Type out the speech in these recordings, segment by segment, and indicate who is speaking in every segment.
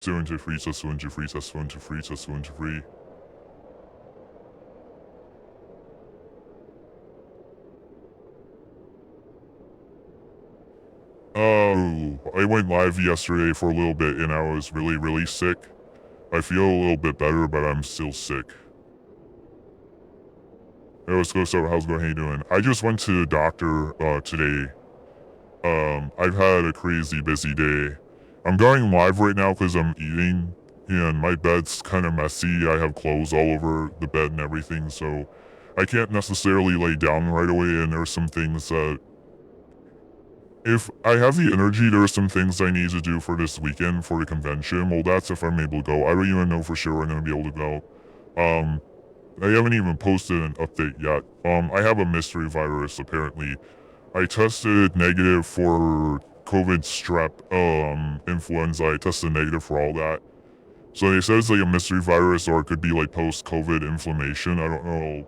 Speaker 1: 73, test 73, test 73, test 73. Oh, I went live yesterday for a little bit and I was really sick. I feel a little bit better, but I'm still sick. Hey, what's going on? How's it going? How you doing? I just went to the doctor today. I've had a crazy busy day. I'm going live right now because I'm eating and my bed's kind of messy. I have clothes all over the bed and everything, so I can't necessarily lay down right away, and there's some things that if I have the energy, there are some things I need to do for this weekend for the convention. Well, that's if I'm able to go. I don't even know for sure I'm going to be able to go. I haven't even posted an update yet. I have a mystery virus, apparently. I tested negative for COVID strep, influenza. I tested negative for all that. So they said it's like a mystery virus, or it could be like post-COVID inflammation. I don't know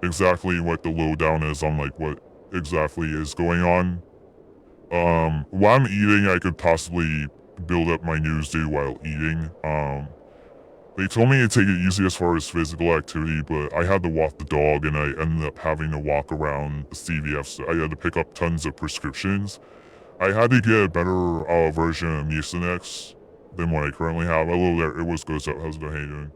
Speaker 1: exactly what the lowdown is on like what exactly is going on. While I'm eating, I could possibly build up my news day while eating. They told me to take it easy as far as physical activity, but I had to walk the dog and I ended up having to walk around the CVS. I had to pick up tons of prescriptions. I had to get a better version of Mucinex than what I currently have. Hello there, it was good. How's it going? How you doing?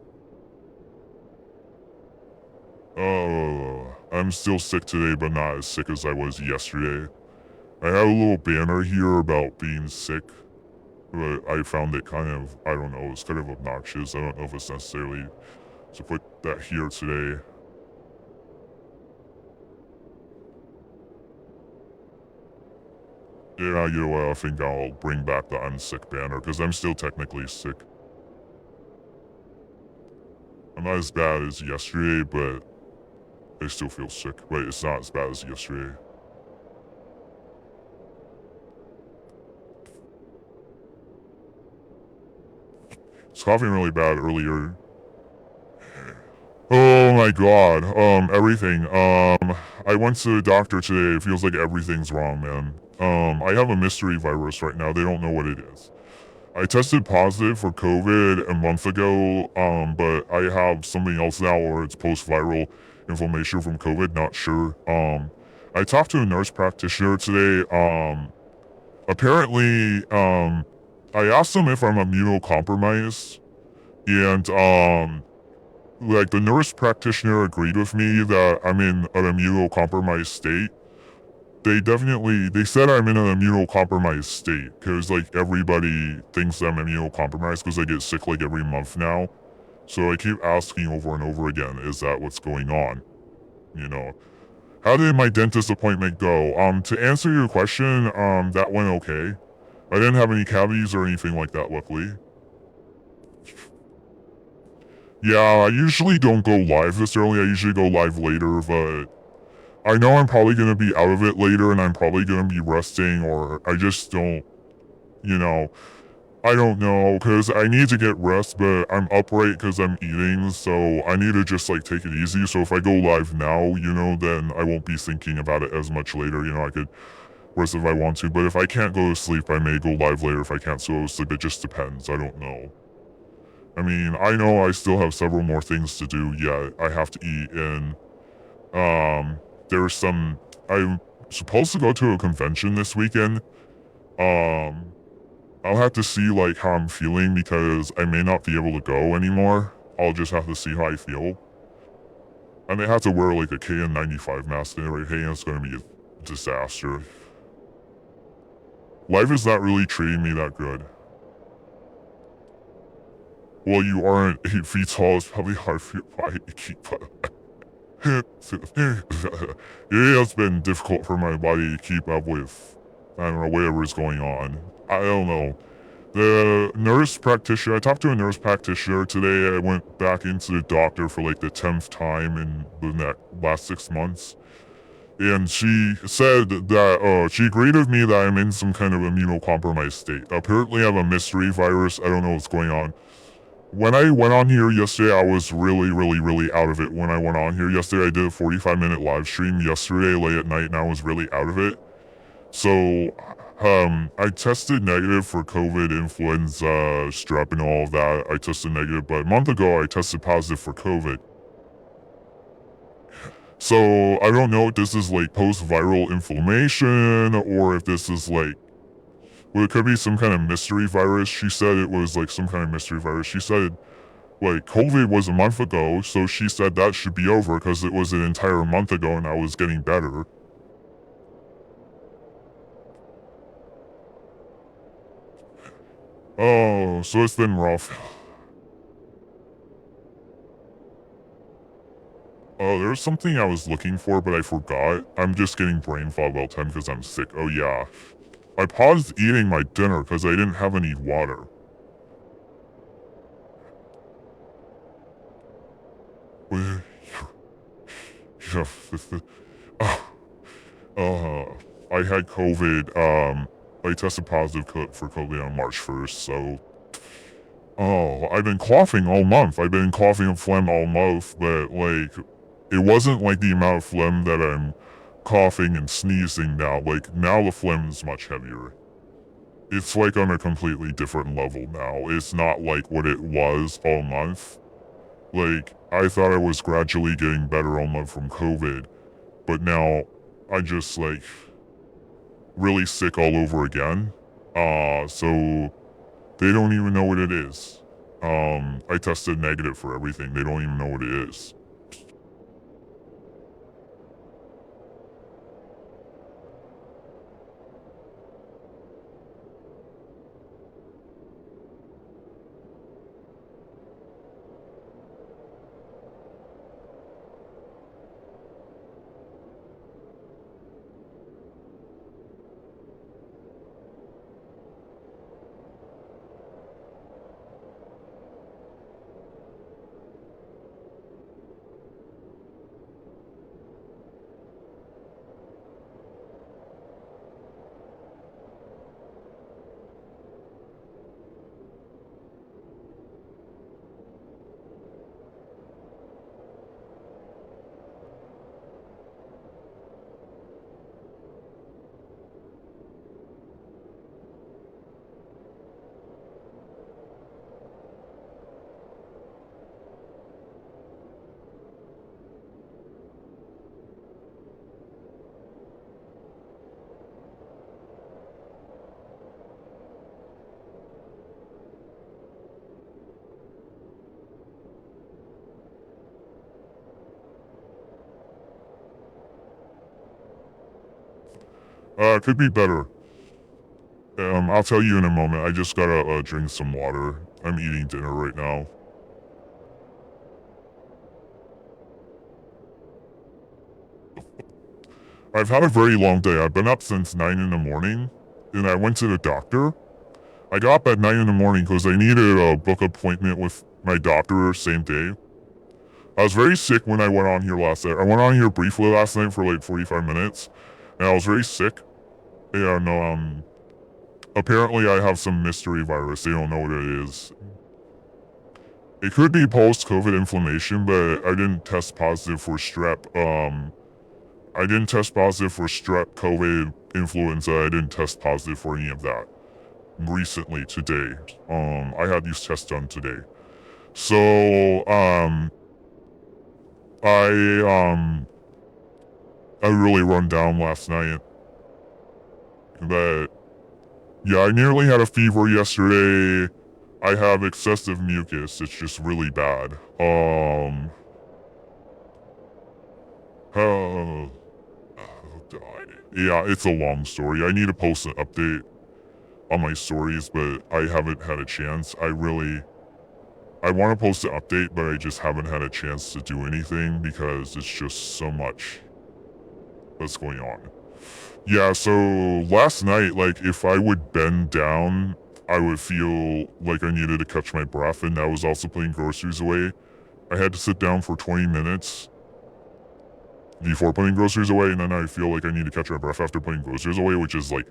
Speaker 1: I'm still sick today, but not as sick as I was yesterday. I have a little banner here about being sick, but I found it kind of, I don't know, it's kind of obnoxious. I don't know if it's necessarily to put that here today. Yeah, you know what, I think I'll bring back the I'm sick banner, because I'm still technically sick. I'm not as bad as yesterday, but I still feel sick. But it's not as bad as yesterday. I was coughing really bad earlier. Oh my god, everything. I went to the doctor today. It feels like everything's wrong, man. I have a mystery virus right now. They don't know what it is. I tested positive for COVID a month ago, but I have something else now, or it's post-viral inflammation from COVID, not sure. I talked to a nurse practitioner today. Apparently, I asked them if I'm immunocompromised, and, like, the nurse practitioner agreed with me that I'm in an immunocompromised state. They said I'm in an immunocompromised state, because, like, everybody thinks I'm immunocompromised because I get sick, like, every month now. So I keep asking over and over again, is that what's going on? You know? How did my dentist appointment go? To answer your question, that went okay. I didn't have any cavities or anything like that, luckily. Yeah, I usually don't go live this early. I usually go live later, but I know I'm probably going to be out of it later and I'm probably going to be resting, or I just don't, you know, I don't know, because I need to get rest, but I'm upright because I'm eating, so I need to just, like, take it easy. So if I go live now, you know, then I won't be thinking about it as much later. You know, I could rest if I want to, but if I can't go to sleep, I may go live later. If I can't go to sleep, it just depends. I don't know. I mean, I know I still have several more things to do yet. I have to eat, and, I'm supposed to go to a convention this weekend. I'll have to see, like, how I'm feeling, because I may not be able to go anymore. I'll just have to see how I feel. I may have to wear, like, a KN95 mask and everything. It's gonna be a disaster. Life is not really treating me that good. Well, you aren't 8 feet tall. It's probably hard for your body to keep up. It has been difficult for my body to keep up with, I don't know, whatever is going on. I don't know. The nurse practitioner, I talked to a nurse practitioner today. I went back into the doctor for like the 10th time in the last 6 months. And she said that, she agreed with me that I'm in some kind of immunocompromised state. Apparently I have a mystery virus. I don't know what's going on. When I went on here yesterday, I was really out of it. When I went on here yesterday, I did a 45-minute live stream yesterday late at night, and I was really out of it. So I tested negative for COVID, influenza, strep, and all of that. I tested negative, but a month ago I tested positive for COVID. So I don't know if this is like post-viral inflammation or if this is like, well, it could be some kind of mystery virus. She said it was like some kind of mystery virus. She said like COVID was a month ago, so she said that should be over because it was an entire month ago and I was getting better. Oh, so it's been rough. Oh, there's something I was looking for, but I forgot. I'm just getting brain fog all the time because I'm sick. Oh yeah. I paused eating my dinner because I didn't have any water. Yeah, uh, I had COVID. I tested positive for COVID on March 1st, so. Oh, I've been coughing all month. I've been coughing and phlegm all month, but like, it wasn't like the amount of phlegm that I'm coughing and sneezing now. Like, now the phlegm is much heavier. It's like on a completely different level now. It's not like what it was all month. Like, I thought I was gradually getting better all month from COVID, but now I just like really sick all over again. So they don't even know what it is. I tested negative for everything. They don't even know what it is. Could be better. I'll tell you in a moment. I just gotta drink some water. I'm eating dinner right now. I've had a very long day. I've been up since 9 in the morning, and I went to the doctor. I got up at 9 in the morning because I needed a book appointment with my doctor same day. I was very sick when I went on here last night. I went on here briefly last night for like 45 minutes, and I was very sick. And apparently I have some mystery virus. They don't know what it is. It could be post-COVID inflammation, but I didn't test positive for strep. I didn't test positive for strep, COVID, influenza. I didn't test positive for any of that recently today. I had these tests done today. So, I really run down last night. But yeah, I nearly had a fever yesterday. I have excessive mucus. It's just really bad. Oh, God. Yeah, it's a long story. I need to post an update on my stories, but I haven't had a chance. I want to post an update, but I just haven't had a chance to do anything because it's just so much that's going on. Yeah, so last night, like, if I would bend down, I would feel like I needed to catch my breath, and I was also putting groceries away. I had to sit down for 20 minutes before putting groceries away, and then I feel like I need to catch my breath after putting groceries away, which is, like,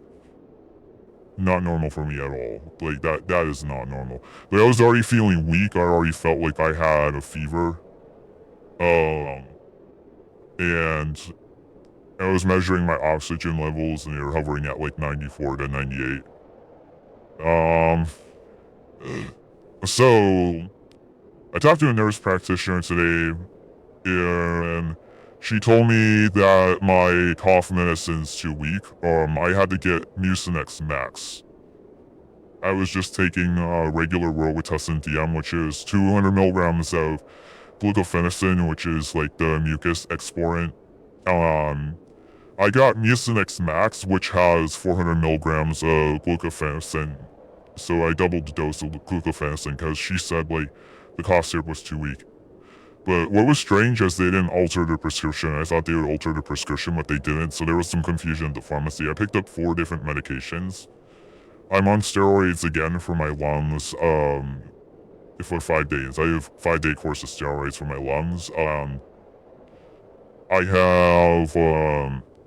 Speaker 1: not normal for me at all. Like, that is not normal. Like, I was already feeling weak. I already felt like I had a fever. And I was measuring my oxygen levels and they were hovering at like 94 to 98. So I talked to a nurse practitioner today, and she told me that my cough medicine's too weak. I had to get Mucinex Max. I was just taking regular Robitussin DM, which is 200 milligrams of glucofenicin, which is like the mucus expirant. I got Mucinex Max, which has 400 milligrams of glucofenicin. So I doubled the dose of glucofenicin because she said like the cough syrup was too weak. But what was strange is they didn't alter the prescription. I thought they would alter the prescription, but they didn't. So there was some confusion at the pharmacy. I picked up 4 different medications. I'm on steroids again for my lungs. For 5 days. I have 5-day course of steroids for my lungs. I have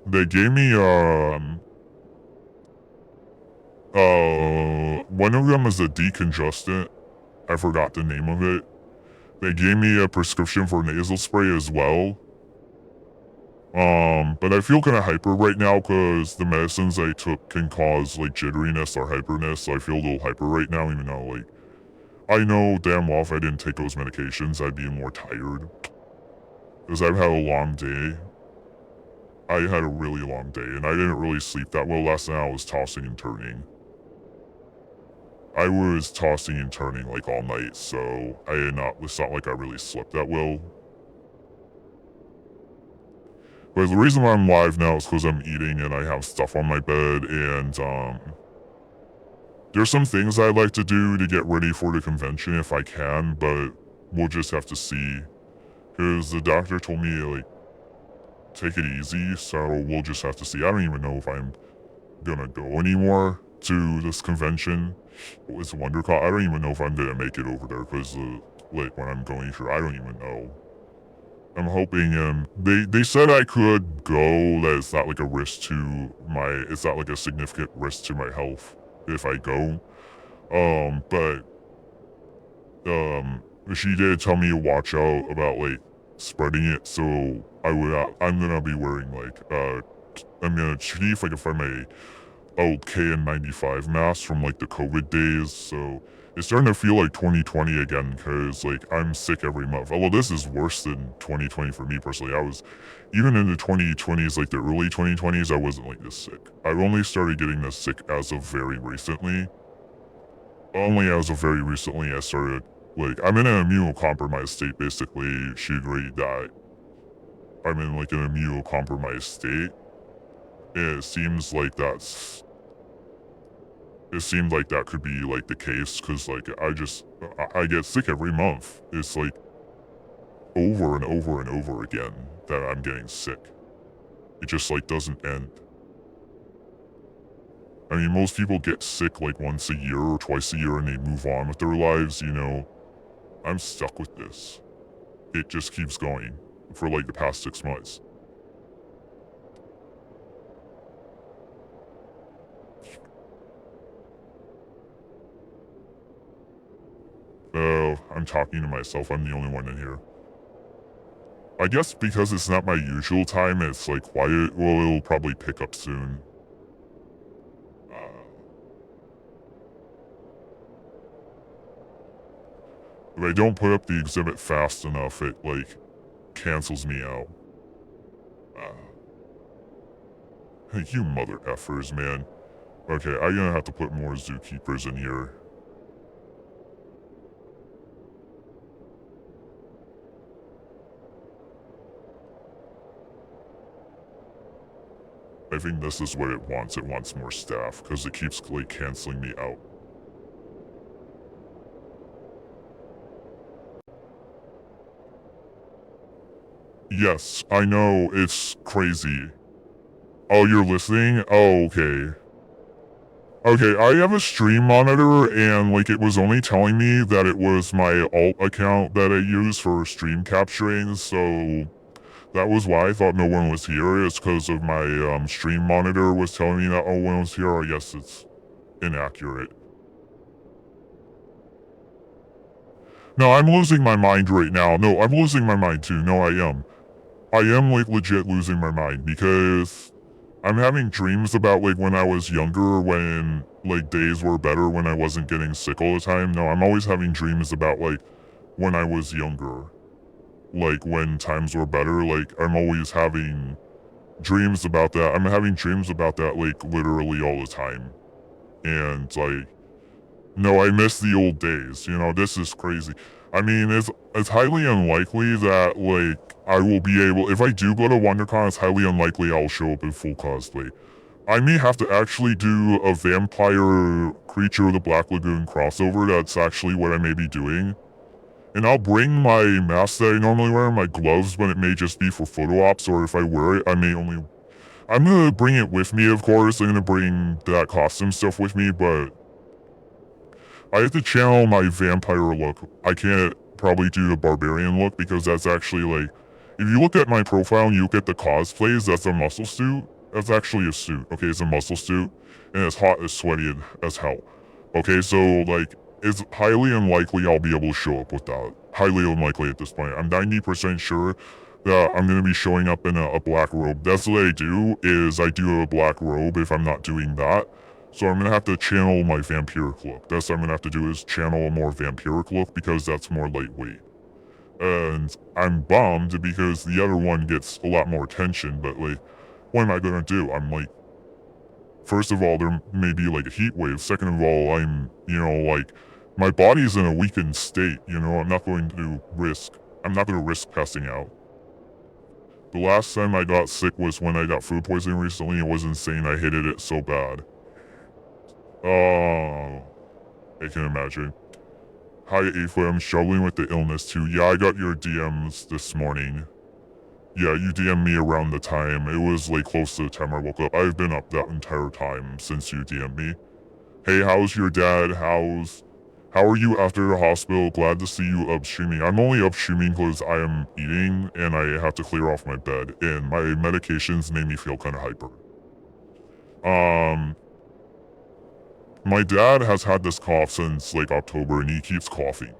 Speaker 1: they gave me one of them is a decongestant. I forgot the name of it. They gave me a prescription for nasal spray as well. But I feel kind of hyper right now because the medicines I took can cause like jitteriness or hyperness. So I feel a little hyper right now, even though like I know damn well if I didn't take those medications, I'd be more tired. Because I've had a long day. I had a really long day, and I didn't really sleep that well last night. I was tossing and turning. I was tossing and turning like all night, so it's not like I really slept that well. But the reason why I'm live now is because I'm eating and I have stuff on my bed, and there's some things I'd like to do to get ready for the convention if I can, but we'll just have to see. Because the doctor told me, like, take it easy, so we'll just have to see. I don't even know if I'm gonna go anymore to this convention. It's WonderCon. I don't even know if I'm gonna make it over there, because, like, when I'm going through, I don't even know. I'm hoping, they said I could go, that it's not like a risk to it's not like a significant risk to my health if I go. She did tell me to watch out about, like, spreading it, so I'm gonna be wearing, like, I'm gonna see if I can find my old KN95 mask from, like, the COVID days, so it's starting to feel like 2020 again, because, like, I'm sick every month. Although this is worse than 2020 for me personally. Even in the 2020s, like the early 2020s, I wasn't like this sick. I've only started getting this sick as of very recently. Only as of very recently I started, like, I'm in an immunocompromised state, basically. She agreed that I'm in, like, an immunocompromised state. It seems like that could be, like, the case, because, like, I get sick every month. It's, like, over and over and over again that I'm getting sick. It just, like, doesn't end. I mean, most people get sick, like, once a year or twice a year and they move on with their lives, you know. I'm stuck with this. It just keeps going for, like, the past 6 months. Oh, I'm talking to myself. I'm the only one in here. I guess because it's not my usual time, it's, like, quiet. Well, it'll probably pick up soon. If I don't put up the exhibit fast enough, it, like, cancels me out. Hey, you mother effers, man. Okay, I'm gonna have to put more zookeepers in here. I think this is what it wants. It wants more staff, because it keeps, like, canceling me out. Yes, I know, it's crazy. Oh, you're listening? Oh, okay. Okay, I have a stream monitor, and, like, it was only telling me that it was my alt account that I use for stream capturing, so that was why I thought no one was here. It's because of my stream monitor was telling me that no one was here. I guess it's inaccurate. No, I'm losing my mind right now. No, I'm losing my mind too. No, I am. I am like legit losing my mind because I'm having dreams about like when I was younger, when like days were better, when I wasn't getting sick all the time. No, I'm always having dreams about like when I was younger, like when times were better. Like I'm always having dreams about that. I'm having dreams about that like literally all the time. And like, no, I miss the old days. You know, this is crazy. I mean, it's highly unlikely that like I will be able. If I do go to WonderCon, it's highly unlikely I'll show up in full cosplay. I may have to actually do a vampire creature of the Black Lagoon crossover. That's actually what I may be doing. And I'll bring my mask that I normally wear, my gloves, but it may just be for photo ops, or if I wear it, I may only. I'm gonna bring it with me, of course. I'm gonna bring that costume stuff with me, but I have to channel my vampire look. I can't probably do the barbarian look because that's actually like, if you look at my profile and you look at the cosplays, that's a muscle suit. That's actually a suit. Okay, it's a muscle suit, and it's hot as sweaty as hell. Okay, so like, it's highly unlikely I'll be able to show up with that. Highly unlikely at this point. I'm 90% sure that I'm gonna be showing up in a black robe. That's what I do. Is I do a black robe if I'm not doing that. So I'm gonna have to channel my vampiric look. That's what I'm gonna have to do is channel a more vampiric look because that's more lightweight. And I'm bummed because the other one gets a lot more attention, but like, what am I gonna do? I'm like, first of all, there may be like a heat wave. Second of all, I'm, you know, like, my body's in a weakened state, you know, I'm not going to risk passing out. The last time I got sick was when I got food poisoning recently. It was insane. I hated it so bad. Oh, I can imagine. Hi, Afa, I'm struggling with the illness too. Yeah, I got your DMs this morning. Yeah, you DM'd me around the time. It was like close to the time I woke up. I've been up that entire time since you DM'd me. Hey, how's your dad? How are you after the hospital? Glad to see you up streaming. I'm only up streaming because I am eating and I have to clear off my bed. And my medications made me feel kind of hyper. My dad has had this cough since like October and he keeps coughing.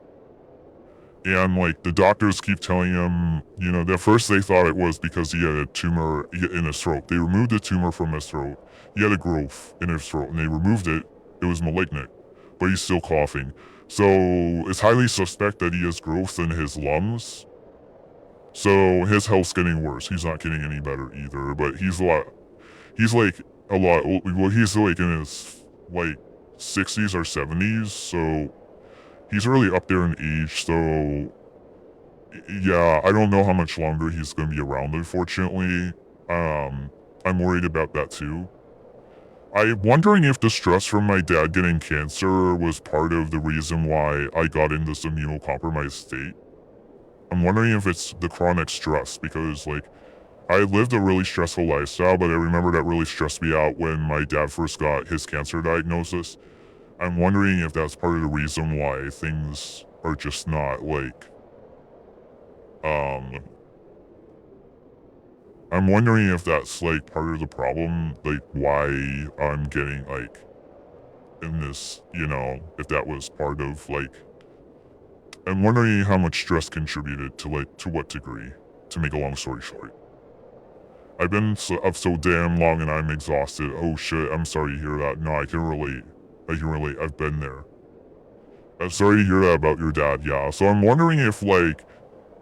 Speaker 1: And like the doctors keep telling him, you know, at first they thought it was because he had a tumor in his throat. They removed the tumor from his throat. He had a growth in his throat and they removed it. It was malignant, but he's still coughing. So it's highly suspect that he has growth in his lungs. So his health's getting worse. He's not getting any better either, but he's like in his like 60s or 70s, so he's really up there in age, so yeah, I don't know how much longer he's going to be around, unfortunately. I'm worried about that too. I'm wondering if the stress from my dad getting cancer was part of the reason why I got in this immunocompromised state. I'm wondering if it's the chronic stress, because like, I lived a really stressful lifestyle, but I remember that really stressed me out when my dad first got his cancer diagnosis. I'm wondering if that's part of the reason why things are just not like, I'm wondering if that's like part of the problem, like why I'm getting like in this, you know, if that was part of like, I'm wondering how much stress contributed to like, to what degree, to make a long story short. I've been up so damn long and I'm exhausted. Oh shit, I'm sorry to hear that. No, I can relate. I've been there. I'm sorry to hear that about your dad, yeah. So I'm wondering if like,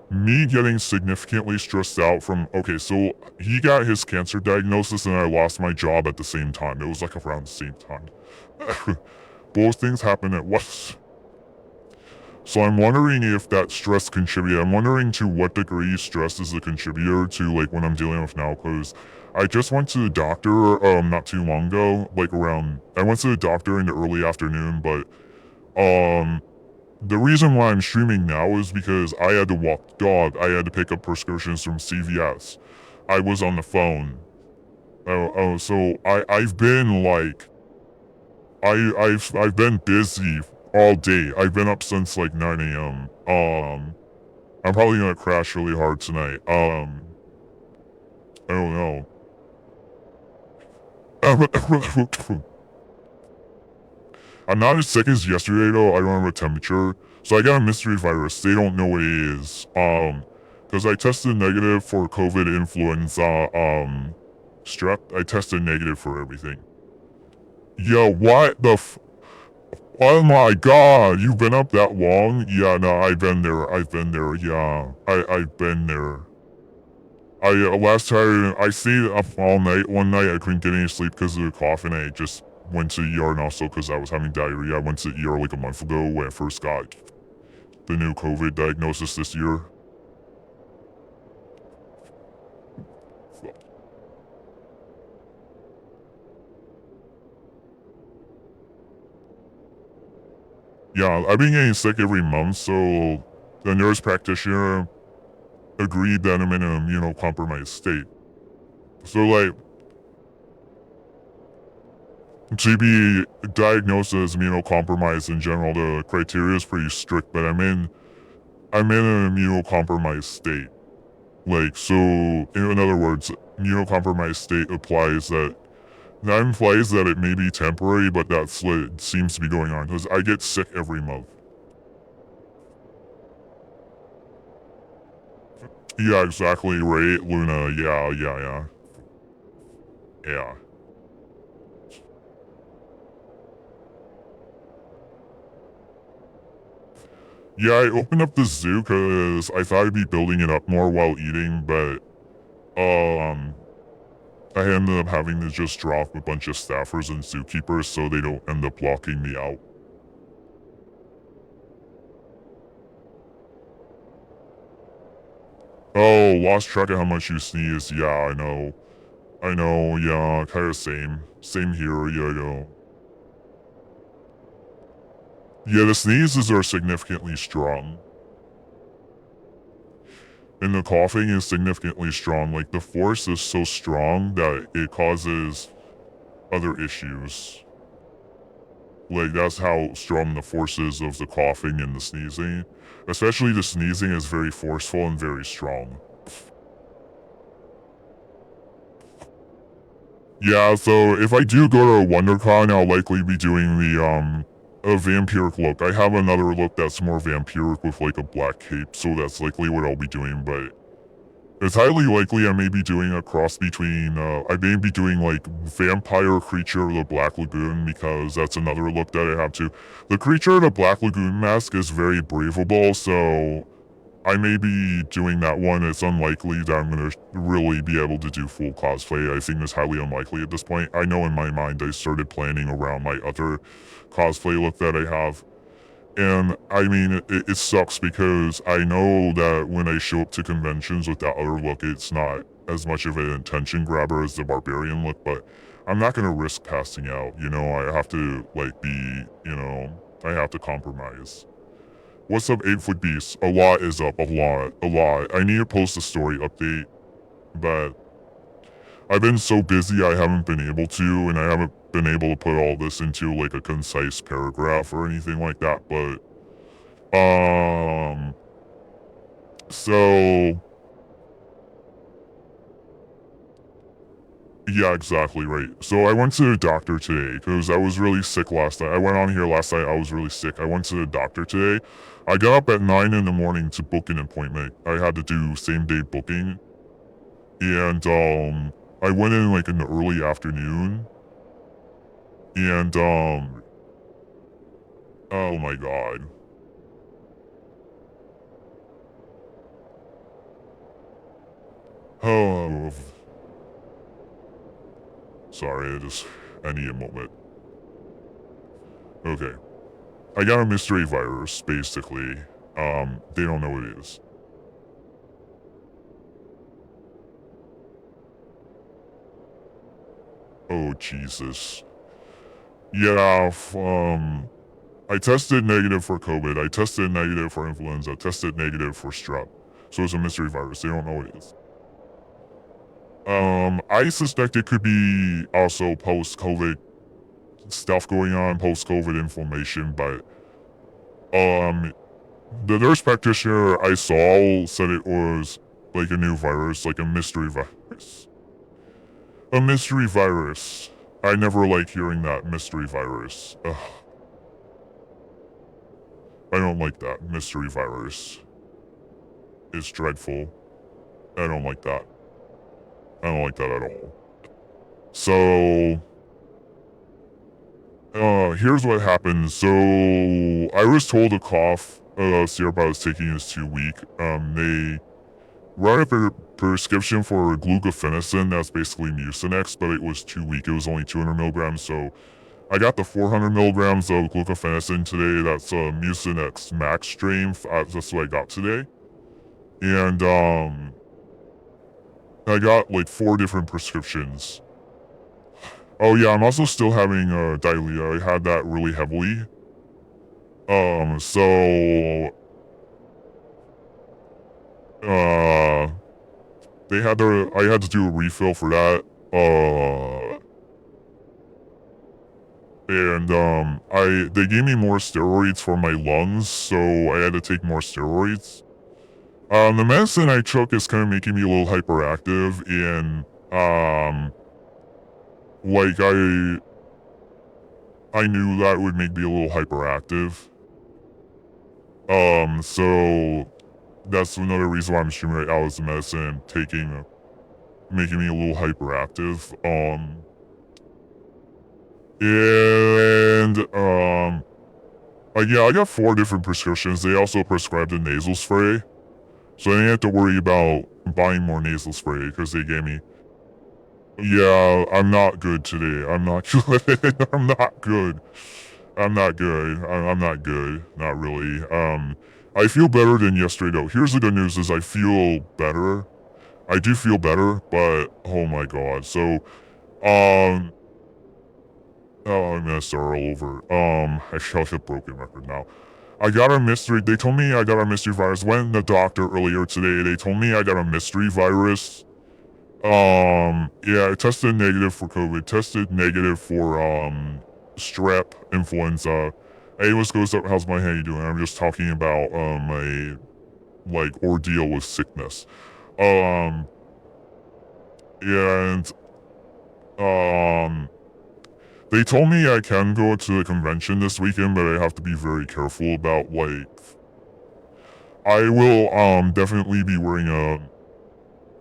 Speaker 1: me getting significantly stressed out from, okay, so he got his cancer diagnosis and I lost my job at the same time. It was like around the same time. Both things happened at once. So I'm wondering if that stress contributed. I'm wondering to what degree stress is a contributor to like what I'm dealing with now, because I just went to the doctor not too long ago, I went to the doctor in the early afternoon, but the reason why I'm streaming now is because I had to walk the dog. I had to pick up prescriptions from CVS. I was on the phone. So I've been like, I've been busy all day. I've been up since like 9 a.m. I'm probably gonna crash really hard tonight. I don't know. I'm not as sick as yesterday though. I don't have a temperature. So I got a mystery virus. They don't know what it is. Because I tested negative for COVID, influenza, strep. I tested negative for everything. Yo, what the oh my god, you've been up that long? Yeah, no, I've been there, yeah. I've been there. Last time, I stayed up all night. One night I couldn't get any sleep because of the cough, and I just went to the ER, and also because I was having diarrhea. I went to the ER like a month ago when I first got the new COVID diagnosis this year. Yeah, I've been getting sick every month, so the nurse practitioner agreed that I'm in an immunocompromised state. So, like, to be diagnosed as immunocompromised in general, the criteria is pretty strict, but I'm in an immunocompromised state. Like, so, in other words, immunocompromised state that implies that it may be temporary, but that's what seems to be going on, because I get sick every month. Yeah, exactly right, Luna. Yeah. Yeah. Yeah, I opened up the zoo because I thought I'd be building it up more while eating, but, I ended up having to just drop a bunch of staffers and zookeepers so they don't end up locking me out. Oh, lost track of how much you sneeze. Yeah, I know. Yeah, kinda same. Same here, yeah. Yeah, the sneezes are significantly strong. And the coughing is significantly strong. Like, the force is so strong that it causes other issues. Like, that's how strong the force is of the coughing and the sneezing. Especially the sneezing is very forceful and very strong. Yeah, so if I do go to WonderCon, I'll likely be doing a vampiric look. I have another look that's more vampiric with like a black cape, so that's likely what I'll be doing, but it's highly likely I may be doing a cross between, I may be doing like Vampire Creature of the Black Lagoon, because that's another look that I have too. The Creature of the Black Lagoon mask is very braveable, so I may be doing that one. It's unlikely that I'm going to really be able to do full cosplay. I think it's highly unlikely at this point. I know in my mind I started planning around my other cosplay look that I have. And I mean, it sucks because I know that when I show up to conventions with that other look, it's not as much of an attention grabber as the barbarian look, but I'm not going to risk passing out. I have to, like, I have to compromise. What's up, 8-foot beast? A lot is up, a lot. I need to post a story update, but I've been so busy I haven't been able to, and I haven't been able to put all this into like a concise paragraph or anything like that, but, so, yeah, exactly right. So I went to the doctor today because I was really sick last night. I went on here last night, I was really sick. I went to the doctor today. I got up at 9 in the morning to book an appointment. I had to do same day booking. And, I went in like in the early afternoon. And, oh my god. Oh, sorry, I need a moment. Okay. I got a mystery virus, basically. They don't know what it is. Oh, Jesus. Yeah, I tested negative for COVID. I tested negative for influenza. I tested negative for strep. So it's a mystery virus. They don't know what it is. I suspect it could be also post-COVID stuff going on, post-COVID inflammation, but, the nurse practitioner I saw said it was like a new virus, like a mystery virus. A mystery virus. I never like hearing that, mystery virus. Ugh. I don't like that, mystery virus. It's dreadful. I don't like that. I don't like that at all. So, here's what happened. So, I was told a cough syrup I was taking is too weak. They wrote up a prescription for glucofenicin, that's basically Mucinex, but it was too weak. It was only 200 milligrams, so I got the 400 milligrams of glucofenicin today. That's Mucinex Max strain. That's what I got today. And, I got like 4 different prescriptions. Oh yeah, I'm also still having diarrhea. I had that really heavily. So uh I had to do a refill for that. And they gave me more steroids for my lungs, so I had to take more steroids. The medicine I took is kind of making me a little hyperactive, and like I knew that would make me a little hyperactive. So that's another reason why I'm streaming right now is the medicine making me a little hyperactive. And yeah, I got 4 different prescriptions. They also prescribed a nasal spray, so I didn't have to worry about buying more nasal spray because they gave me. Yeah, I'm not good today. I'm not good. I'm not good. I'm not good. I'm not good. Not really. I feel better than yesterday though. Here's the good news is I feel better. I do feel better, but oh my god. So, oh, I'm gonna start all over. I feel like a broken record now. I got a mystery. They told me I got a mystery virus. Went to the doctor earlier today. They told me I got a mystery virus. Yeah, I tested negative for COVID. Tested negative for strep, influenza. Hey, what's goes up? How's my how you doing? I'm just talking about my like ordeal with sickness. Um, yeah, and they told me I can go to the convention this weekend, but I have to be very careful about like. I will definitely be wearing a.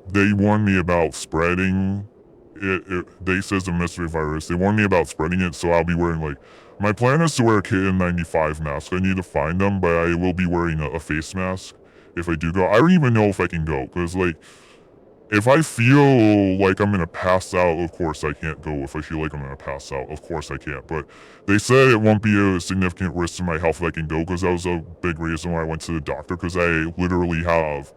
Speaker 1: They warned me about spreading it. They says a mystery virus. They warned me about spreading it, so I'll be wearing like. My plan is to wear a KN95 mask. I need to find them, but I will be wearing a face mask if I do go. I don't even know if I can go because like. If I feel like I'm gonna pass out, of course I can't go. If I feel like I'm gonna pass out, of course I can't. But they said it won't be a significant risk to my health if I can go, because that was a big reason why I went to the doctor, because I literally have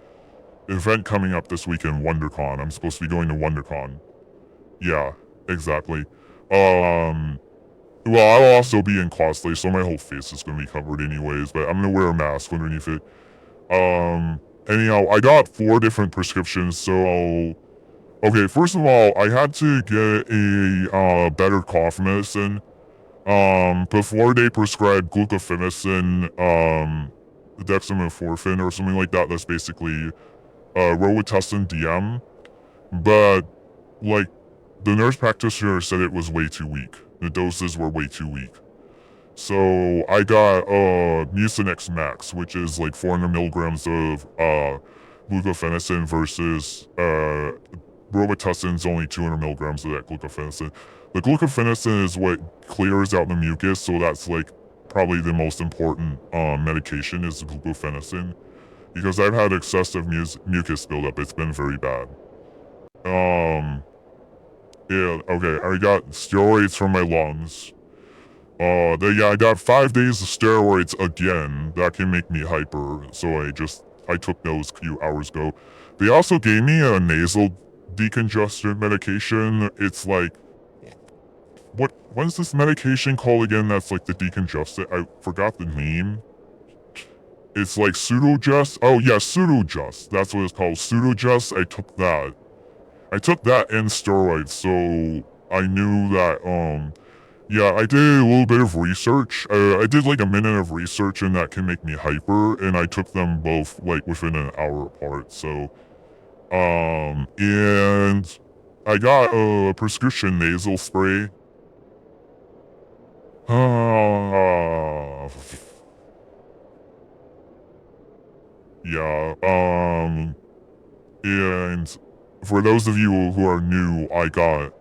Speaker 1: an event coming up this weekend, WonderCon. I'm supposed to be going to WonderCon. Yeah, exactly. Um, well, I'll also be in cosplay, so my whole face is gonna be covered anyways, but I'm gonna wear a mask underneath it. Anyhow, I got 4 different prescriptions, so okay, first of all, I had to get a better cough medicine. Before they prescribed glucofenicin, dextromethorphan or something like that. That's basically Robitussin DM. But like the nurse practitioner said, it was way too weak. The doses were way too weak. So I got Mucinex Max, which is like 400 milligrams of glucofenicin versus Robitussin's only 200 milligrams of that glucofenicin. The glucofenicin is what clears out the mucus, so that's like probably the most important medication is the glucofenicin, because I've had excessive mucus buildup. It's been very bad. Um, yeah, okay, I got steroids for my lungs. Yeah, I got 5 days of steroids again. That can make me hyper, so I took those a few hours ago. They also gave me a nasal decongestant medication. It's like, what is this medication called again that's like the decongestant? I forgot the name. It's like Pseudogest. Oh yeah, Pseudogest. That's what it's called. Pseudogest. I took that. I took that and steroids, so I knew that, yeah, I did a little bit of research. I did like a minute of research, and that can make me hyper, and I took them both like within an hour apart. So, and I got a prescription nasal spray. Yeah, And for those of you who are new, I got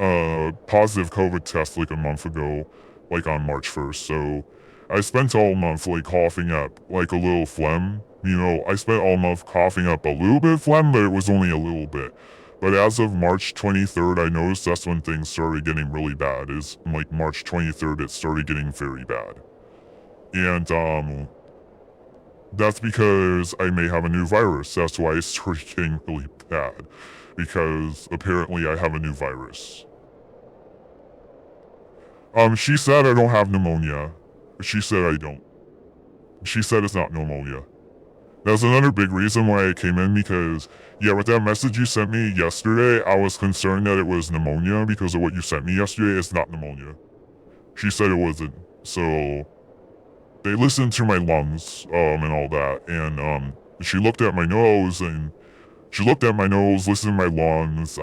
Speaker 1: a positive COVID test like a month ago, like on March 1st. So I spent all month like coughing up like a little phlegm. You know, I spent all month coughing up a little bit of phlegm, but it was only a little bit. But as of March 23rd, I noticed that's when things started getting really bad. Is like March 23rd, it started getting very bad. And that's because I may have a new virus. That's why it's started getting really bad. Because apparently I have a new virus. She said I don't have pneumonia. She said I don't. She said it's not pneumonia. That's another big reason why I came in because, yeah, with that message you sent me yesterday, I was concerned that it was pneumonia because of what you sent me yesterday. It's not pneumonia. She said it wasn't. So they listened to my lungs, and all that, and she looked at my nose listened to my lungs,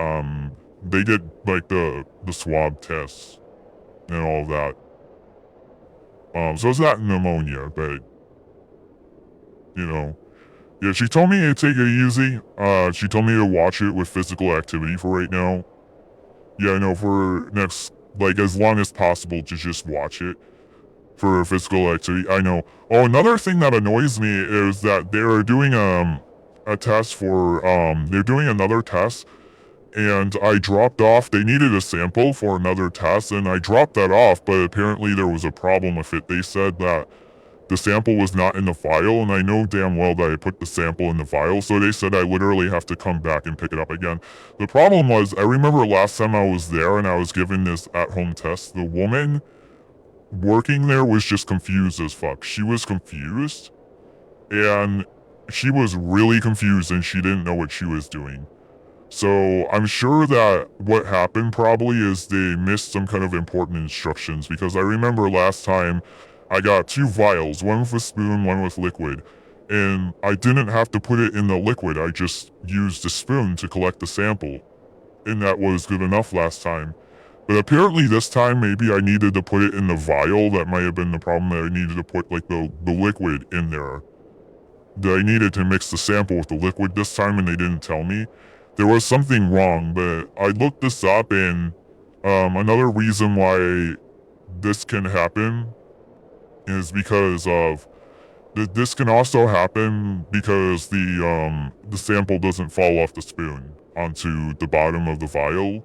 Speaker 1: they did like the swab tests and all that. So it's not pneumonia, but you know. Yeah, she told me to take it easy. She told me to watch it with physical activity for right now. Yeah, I know, for next, like, as long as possible to just watch it for physical activity. I know. Oh, another thing that annoys me is that they're doing, a test for, they're doing another test, and I dropped off. They needed a sample for another test, and I dropped that off, but apparently there was a problem with it. They said that the sample was not in the file, and I know damn well that I put the sample in the file, so they said I literally have to come back and pick it up again. The problem was, I remember last time I was there and I was given this at-home test, the woman working there was just confused as fuck. She was confused, and she was really confused, and she didn't know what she was doing. So I'm sure that what happened probably is they missed some kind of important instructions, because I remember last time I got 2 vials, one with a spoon, one with liquid, and I didn't have to put it in the liquid. I just used the spoon to collect the sample, and that was good enough last time. But apparently this time maybe I needed to put it in the vial. That might have been the problem, that I needed to put like the liquid in there. That I needed to mix the sample with the liquid this time, and they didn't tell me. There was something wrong, but I looked this up, and another reason why this can happen is because of this can also happen because the sample doesn't fall off the spoon onto the bottom of the vial.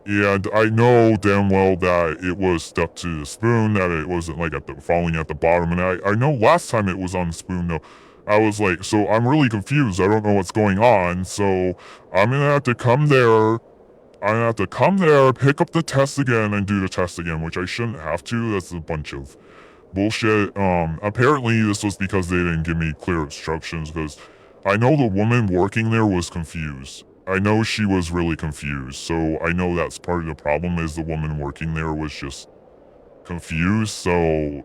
Speaker 1: And I know damn well that it was stuck to the spoon, that it wasn't like falling at the bottom. And I know last time it was on the spoon though. I was like, so I'm really confused. I don't know what's going on. So I'm gonna have to come there. I'm gonna have to come there, pick up the test again, and do the test again, which I shouldn't have to. That's a bunch of bullshit. Apparently this was because they didn't give me clear instructions, because I know the woman working there was confused. I know she was really confused, so I know that's part of the problem, is the woman working there was just confused. So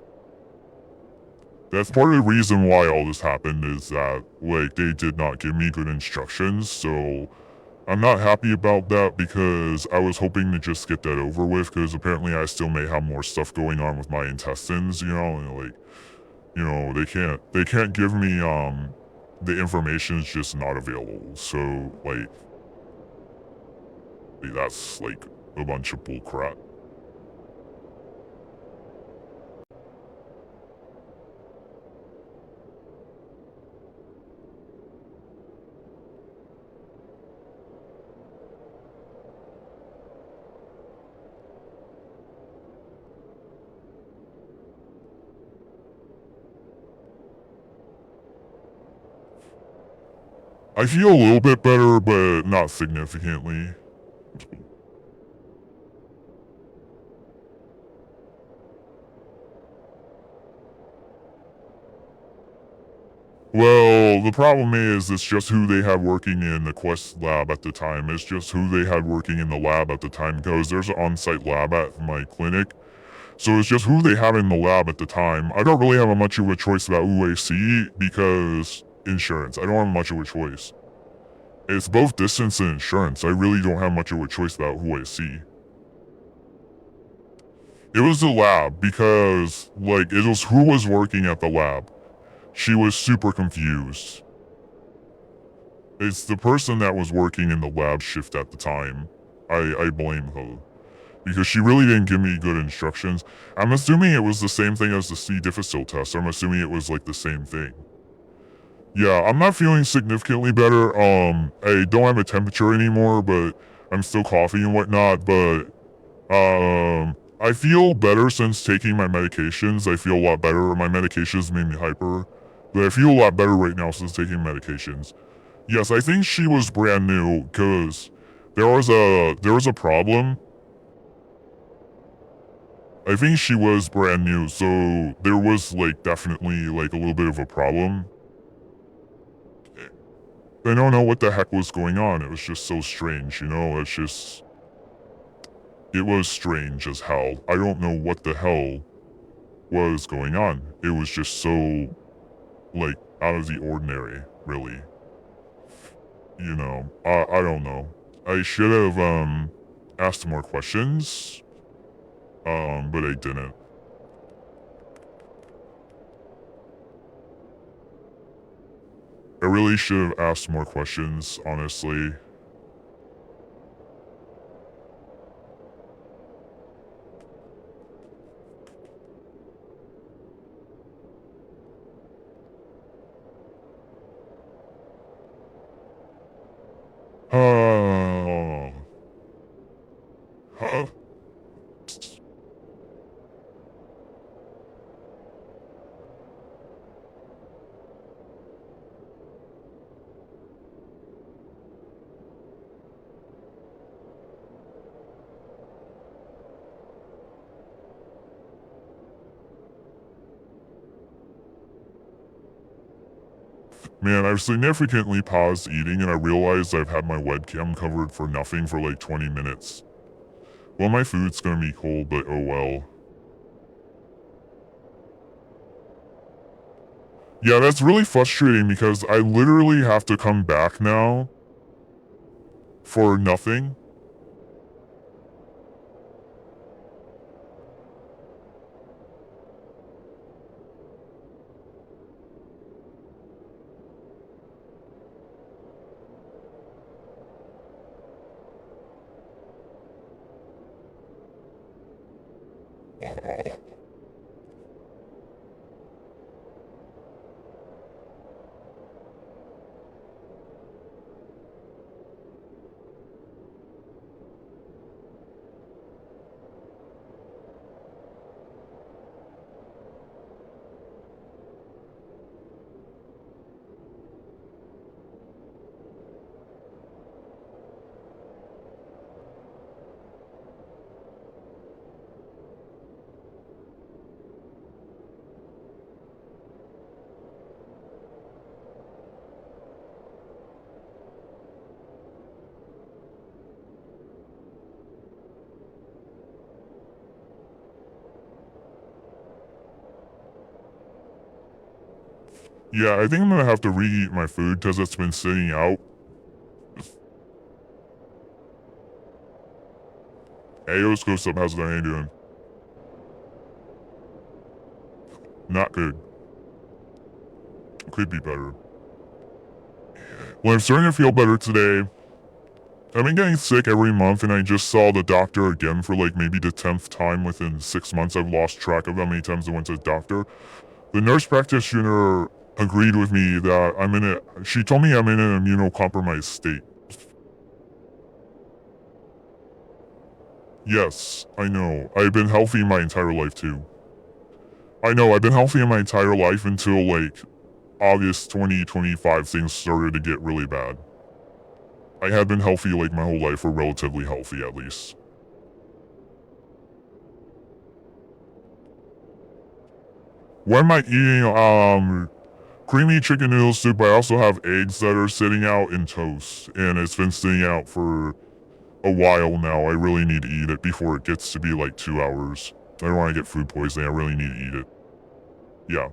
Speaker 1: that's part of the reason why all this happened, is that like they did not give me good instructions. So I'm not happy about that, because I was hoping to just get that over with, because apparently I still may have more stuff going on with my intestines, you know, and like, you know, they can't give me the information is just not available. So like that's like a bunch of bullcrap. I feel a little bit better, but not significantly. Well, the problem is it's just who they had working in the Quest lab at the time. It's just who they had working in the lab at the time, because there's an on-site lab at my clinic. So it's just who they had in the lab at the time. I don't really have much of a choice about who I see, because insurance. I don't have much of a choice. It's both distance and insurance. I really don't have much of a choice about who I see. It was the lab, because like it was who was working at the lab. She was super confused. It's the person that was working in the lab shift at the time. I blame her. Because she really didn't give me good instructions. I'm assuming it was the same thing as the C. difficile test. I'm assuming it was like the same thing. Yeah, I'm not feeling significantly better. I don't have a temperature anymore, but I'm still coughing and whatnot. But I feel better since taking my medications. I feel a lot better. My medications made me hyper, but I feel a lot better right now since taking medications. Yes, I think she was brand new because there was a problem. I think she was brand new, so there was like definitely like a little bit of a problem. I don't know what the heck was going on. It was just so strange, you know? It was strange as hell. I don't know what the hell was going on. It was just so, like, out of the ordinary, really. You know, I don't know. I should have, asked more questions, but I didn't. I really should have asked more questions, honestly. Oh. Huh? Man, I've significantly paused eating and I realized I've had my webcam covered for nothing for like 20 minutes. Well, my food's gonna be cold, but oh well. Yeah, that's really frustrating because I literally have to come back now for nothing. Yeah, I think I'm gonna have to reheat my food because it's been sitting out. Hey, yo, what's up? How's it going? How you doing? Not good. Could be better. Well, I'm starting to feel better today. I've been getting sick every month and I just saw the doctor again for like maybe the 10th time within 6 months. I've lost track of how many times I went to the doctor. The nurse practitioner agreed with me that she told me I'm in an immunocompromised state. Yes, I know. I've been healthy my entire life too. I know, I've been healthy in my entire life until like August 2025 things started to get really bad. I have been healthy like my whole life, or relatively healthy at least. What am I eating? Creamy chicken noodle soup. I also have eggs that are sitting out in toast, and it's been sitting out for a while now. I really need to eat it before it gets to be like 2 hours. I don't want to get food poisoning. I really need to eat it. Yeah,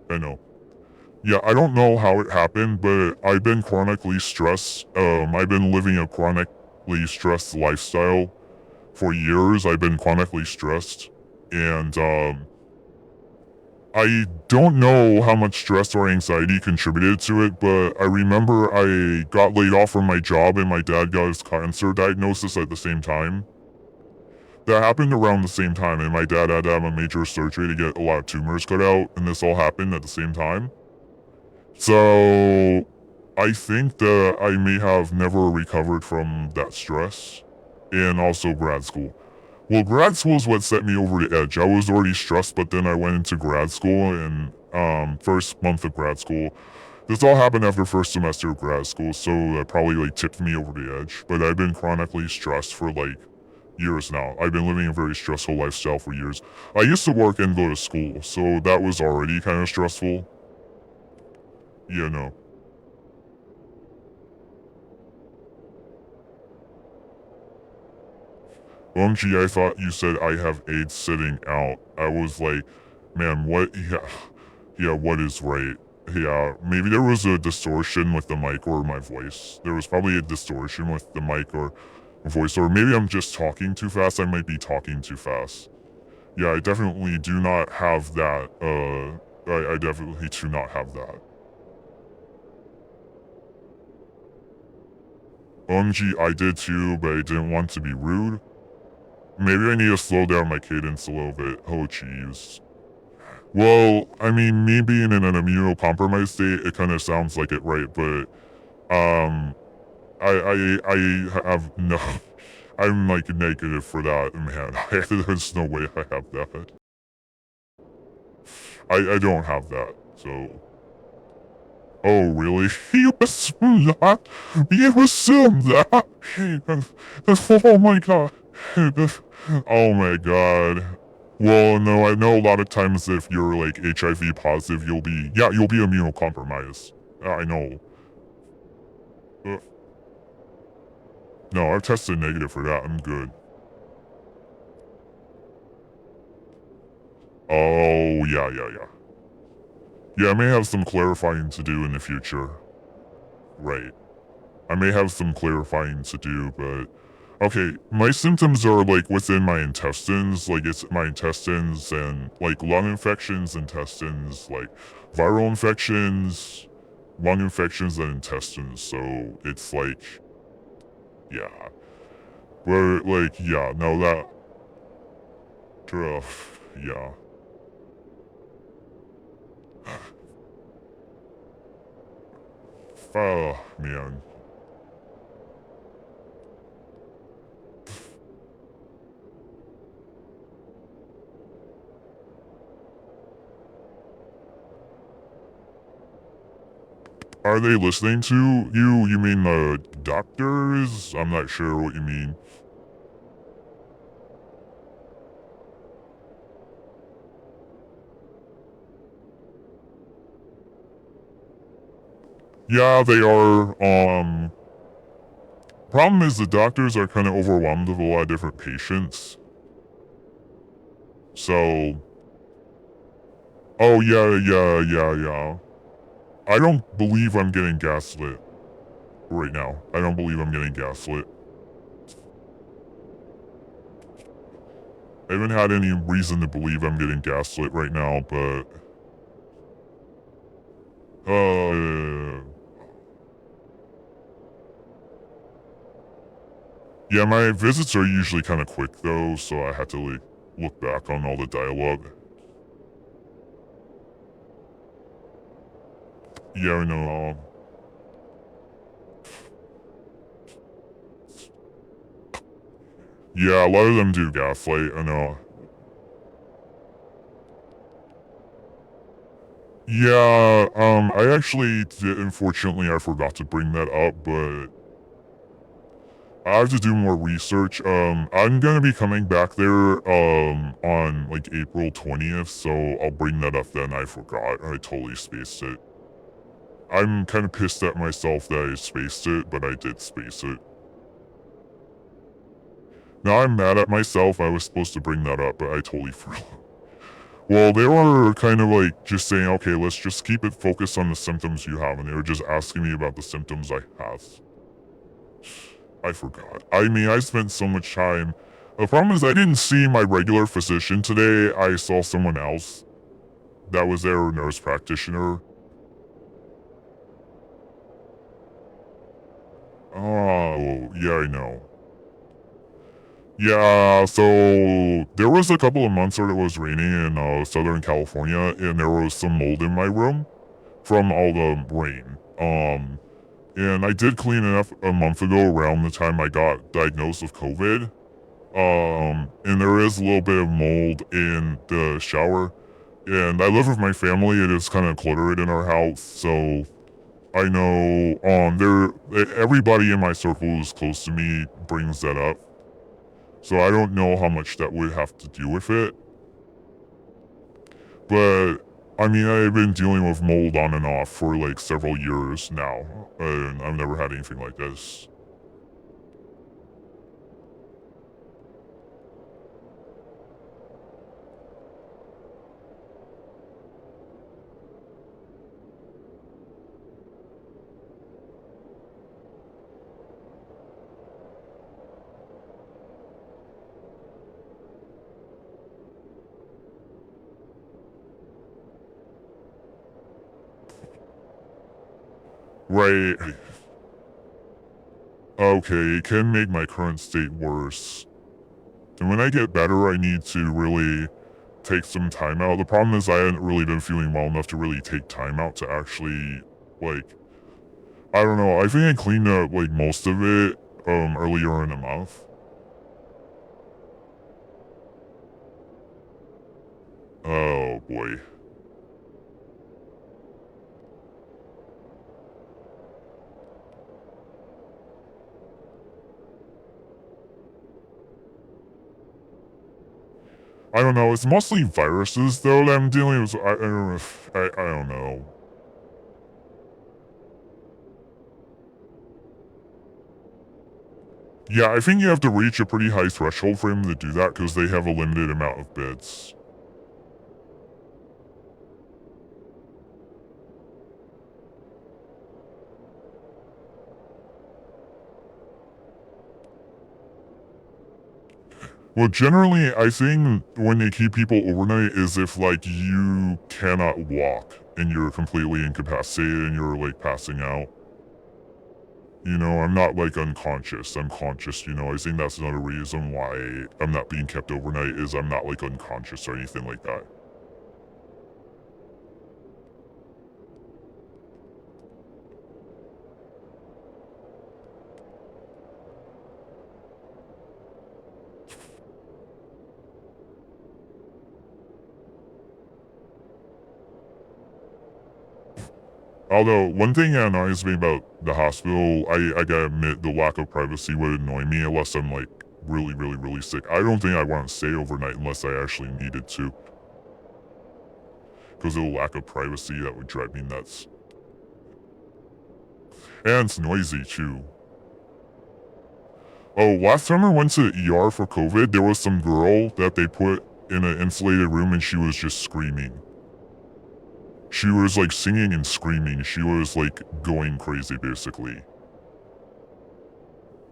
Speaker 1: I know. Yeah, I don't know how it happened, but I've been chronically stressed. I've been living a chronically stressed lifestyle for years. I've been chronically stressed, and I don't know how much stress or anxiety contributed to it, but I remember I got laid off from my job and my dad got his cancer diagnosis at the same time. That happened around the same time, and my dad had to have a major surgery to get a lot of tumors cut out, and this all happened at the same time. So I think that I may have never recovered from that stress, and also grad school. Well, grad school is what set me over the edge. I was already stressed, but then I went into grad school, and first month of grad school. This all happened after first semester of grad school, so that probably like tipped me over the edge. But I've been chronically stressed for like years now. I've been living a very stressful lifestyle for years. I used to work and go to school, so that was already kind of stressful. Yeah, no. OMG, I thought you said I have AIDS sitting out. I was like, man, what? Yeah, what is right? Yeah, maybe there was a distortion with the mic or my voice. There was probably a distortion with the mic or voice, or maybe I'm just talking too fast. I might be talking too fast. Yeah, I definitely do not have that. I definitely do not have that. OMG, I did too, but I didn't want to be rude. Maybe I need to slow down my cadence a little bit. Oh, jeez. Well, I mean, me being in an immunocompromised state, it kind of sounds like it, right? But, I have no, I'm like negative for that, man. There's no way I have that. I don't have that, so. Oh, really? You assume that? You assume that? Oh my god. Oh my god. Well, no, I know a lot of times if you're like HIV positive, you'll be immunocompromised. I know. Uh, no, I've tested negative for that. I'm good. Oh, yeah. Yeah, I may have some clarifying to do in the future. Right. I may have some clarifying to do, but okay, my symptoms are like within my intestines, like it's my intestines and like lung infections, intestines, like viral infections, lung infections and intestines. So it's like, yeah, we're like, yeah, no, that, yeah. Oh, man. Are they listening to you? You mean the doctors? I'm not sure what you mean. Yeah, they are. Problem is the doctors are kind of overwhelmed with a lot of different patients. So, oh yeah. I don't believe I'm getting gaslit right now. I don't believe I'm getting gaslit. I haven't had any reason to believe I'm getting gaslit right now, but yeah, my visits are usually kind of quick though, so I had to like look back on all the dialogue. Yeah, I know. Yeah, a lot of them do gaslight. I know. Yeah, I actually did, unfortunately, I forgot to bring that up, but I have to do more research. I'm gonna be coming back there, on like April 20th, so I'll bring that up then. I forgot. I totally spaced it. I'm kind of pissed at myself that I spaced it, but I did space it. Now I'm mad at myself. I was supposed to bring that up, but I totally forgot. Well, they were kind of like just saying, okay, let's just keep it focused on the symptoms you have, and they were just asking me about the symptoms I have. I forgot. I mean, I spent so much time. The problem is I didn't see my regular physician today. I saw someone else. that was their nurse practitioner. Oh, yeah, I know. Yeah, so there was a couple of months where it was raining in Southern California, and there was some mold in my room from all the rain. And I did clean it up a month ago around the time I got diagnosed with COVID. And there is a little bit of mold in the shower. And I live with my family. It is kind of cluttered in our house, so I know everybody in my circle who's close to me brings that up. So I don't know how much that would have to do with it. But I mean, I've been dealing with mold on and off for like several years now, and I've never had anything like this. Right. Okay, it can make my current state worse. And when I get better, I need to really take some time out. The problem is I hadn't really been feeling well enough to really take time out to actually, like, I don't know. I think I cleaned up, like, most of it, earlier in the month. Oh, boy. I don't know. It's mostly viruses, though, that I'm dealing with. I don't know. I don't know. Yeah, I think you have to reach a pretty high threshold for him to do that because they have a limited amount of bits. Well, generally, I think when they keep people overnight is if, like, you cannot walk and you're completely incapacitated and you're, like, passing out. You know, I'm not, like, unconscious. I'm conscious, you know. I think that's another reason why I'm not being kept overnight is I'm not, like, unconscious or anything like that. Although, one thing that annoys me about the hospital, I gotta admit, the lack of privacy would annoy me unless I'm, like, really, really, really sick. I don't think I want to stay overnight unless I actually needed to. Because of the lack of privacy, that would drive me nuts. And it's noisy, too. Oh, last time I went to the ER for COVID, there was some girl that they put in an insulated room and she was just screaming. She was, like, singing and screaming. She was, like, going crazy, basically.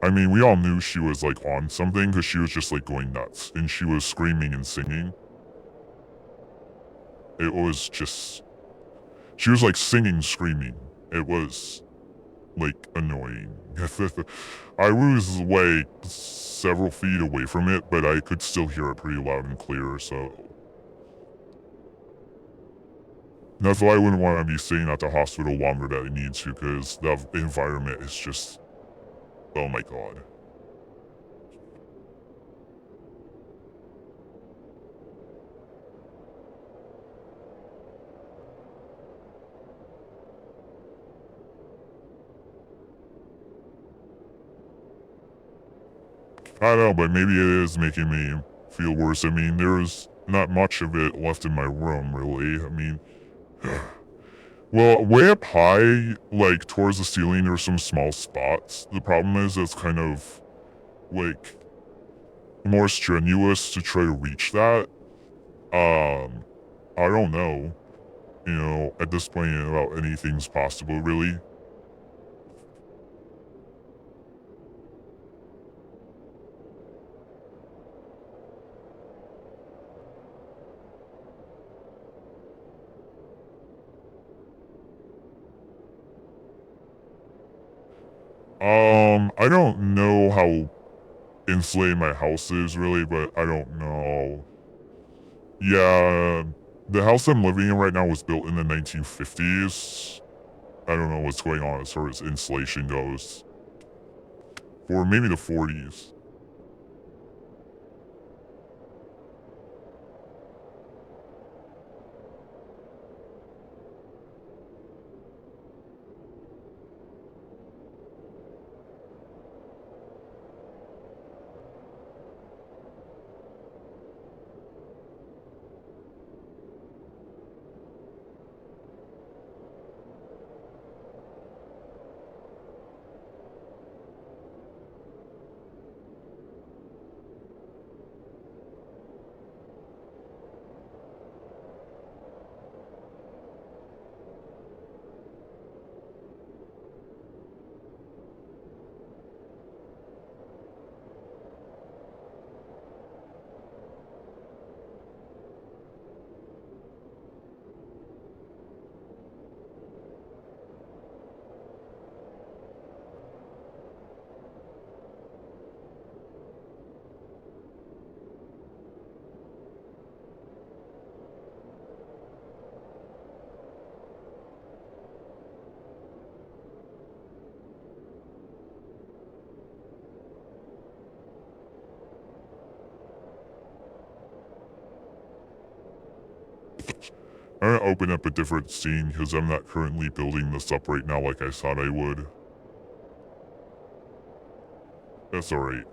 Speaker 1: I mean, we all knew she was, like, on something because she was just, like, going nuts. And she was screaming and singing. It was just... She was, like, singing, screaming. It was, like, annoying. I was, like, several feet away from it, but I could still hear it pretty loud and clear, so... That's why I wouldn't want to be staying at the hospital longer than I need to, because the environment is just... Oh my god. I don't know, but maybe it is making me feel worse. I mean, there's not much of it left in my room, really. I mean... Well, way up high, like, towards the ceiling, there's some small spots. The problem is it's kind of, like, more strenuous to try to reach that. I don't know. You know, at this point, about anything's possible, really. I don't know how insulated my house is really, but I don't know. Yeah, the house I'm living in right now was built in the 1950s. I don't know what's going on as far as insulation goes. Or maybe the 40s. I'm gonna open up a different scene because I'm not currently building this up right now like I thought I would. That's alright.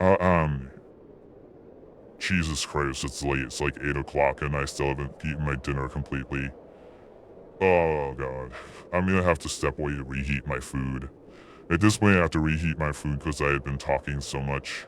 Speaker 1: Uh, um, Jesus Christ, it's late. It's like 8 o'clock and I still haven't eaten my dinner completely. Oh god. I'm gonna have to step away to reheat my food. At this point I have to reheat my food because I had been talking so much.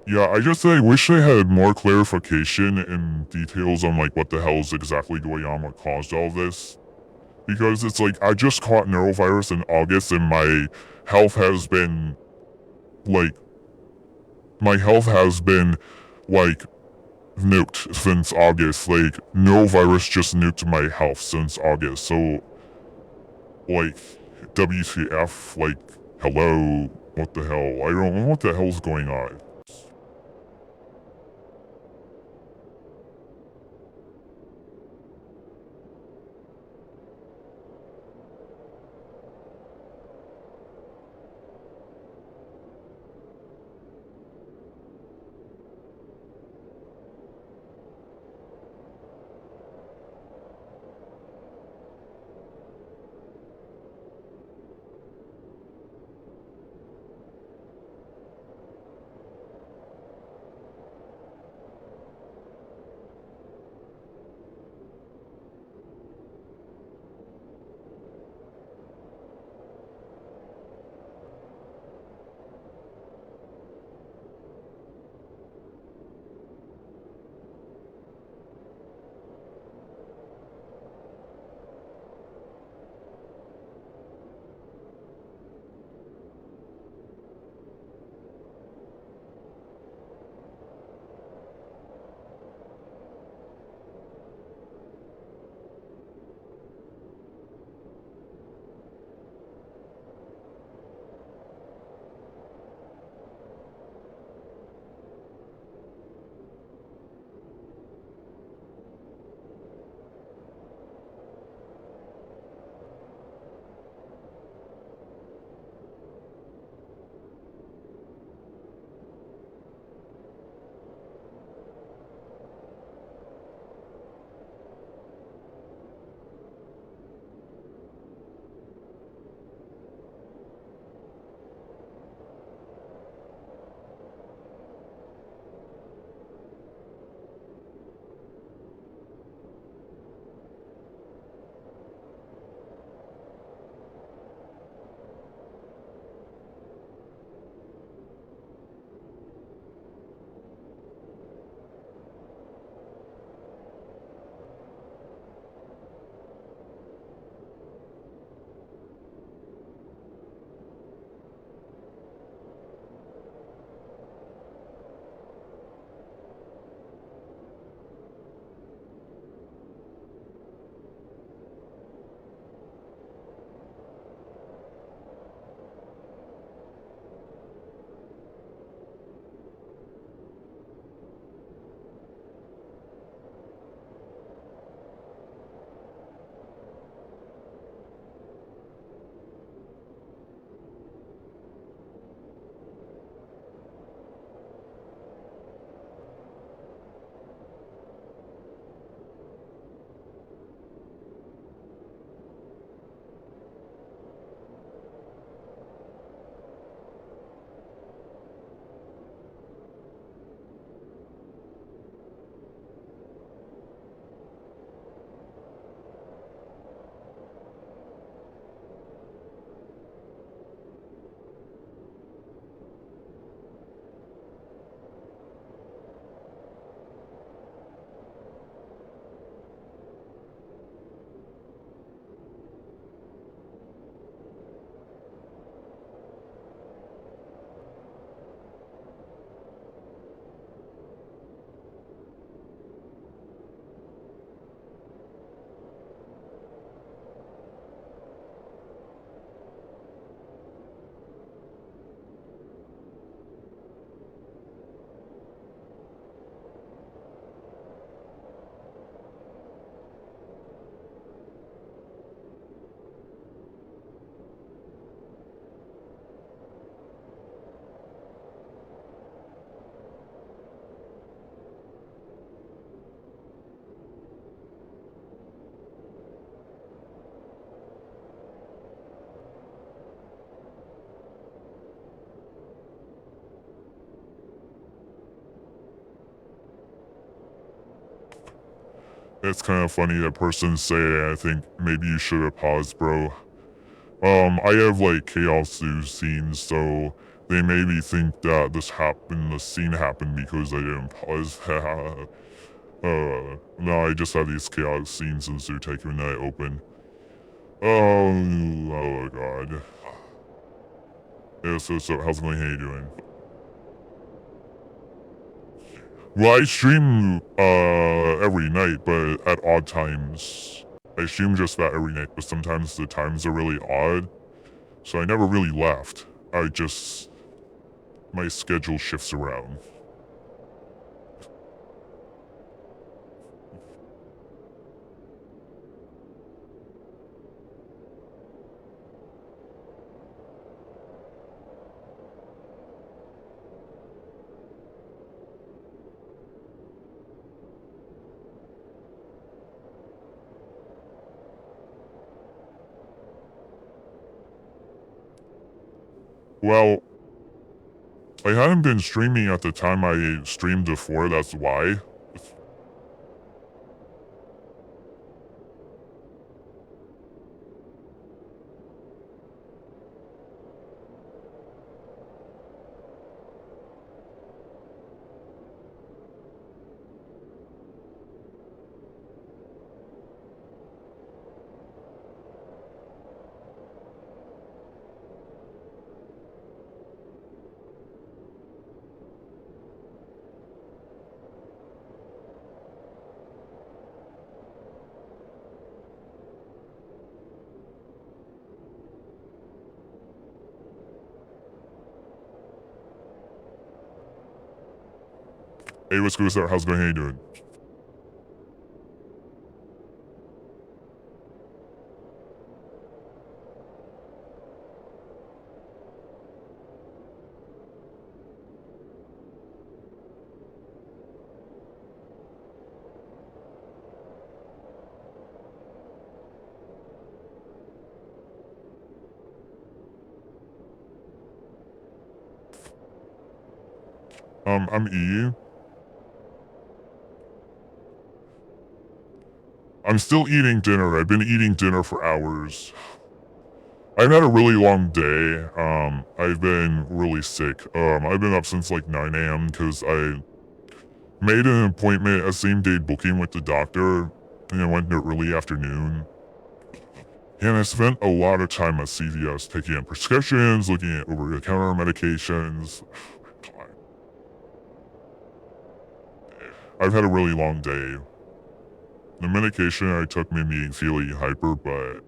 Speaker 1: Yeah, I just wish I had more clarification and details on like what the hell is exactly going on, what caused all this. Because it's like I just caught neurovirus in August and my health has been like my health has been like nuked since August. Like neurovirus just nuked my health since August. So like WTF, like hello, what the hell? I don't know what the hell's going on. It's kind of funny that person say, I think maybe you should have paused, bro. I have like chaos scenes, so they maybe think that the scene happened because I didn't pause. No, I just have these chaos scenes in Zootek when I open. Oh god. Yeah, so how's it going? How you doing? Well, I stream every night, but at odd times. I stream just about every night, but sometimes the times are really odd. So I never really left. My schedule shifts around. Well, I hadn't been streaming at the time I streamed before, that's why. Hey, what's good, sir? How's it going? How you doing? I'm eating. I'm still eating dinner. I've been eating dinner for hours. I've had a really long day. I've been really sick. I've been up since like 9 a.m. because I made an appointment, a same day booking with the doctor, and I went in the early afternoon. And I spent a lot of time at CVS taking in prescriptions, looking at over-the-counter medications. I've had a really long day. The medication I took made me feel hyper, but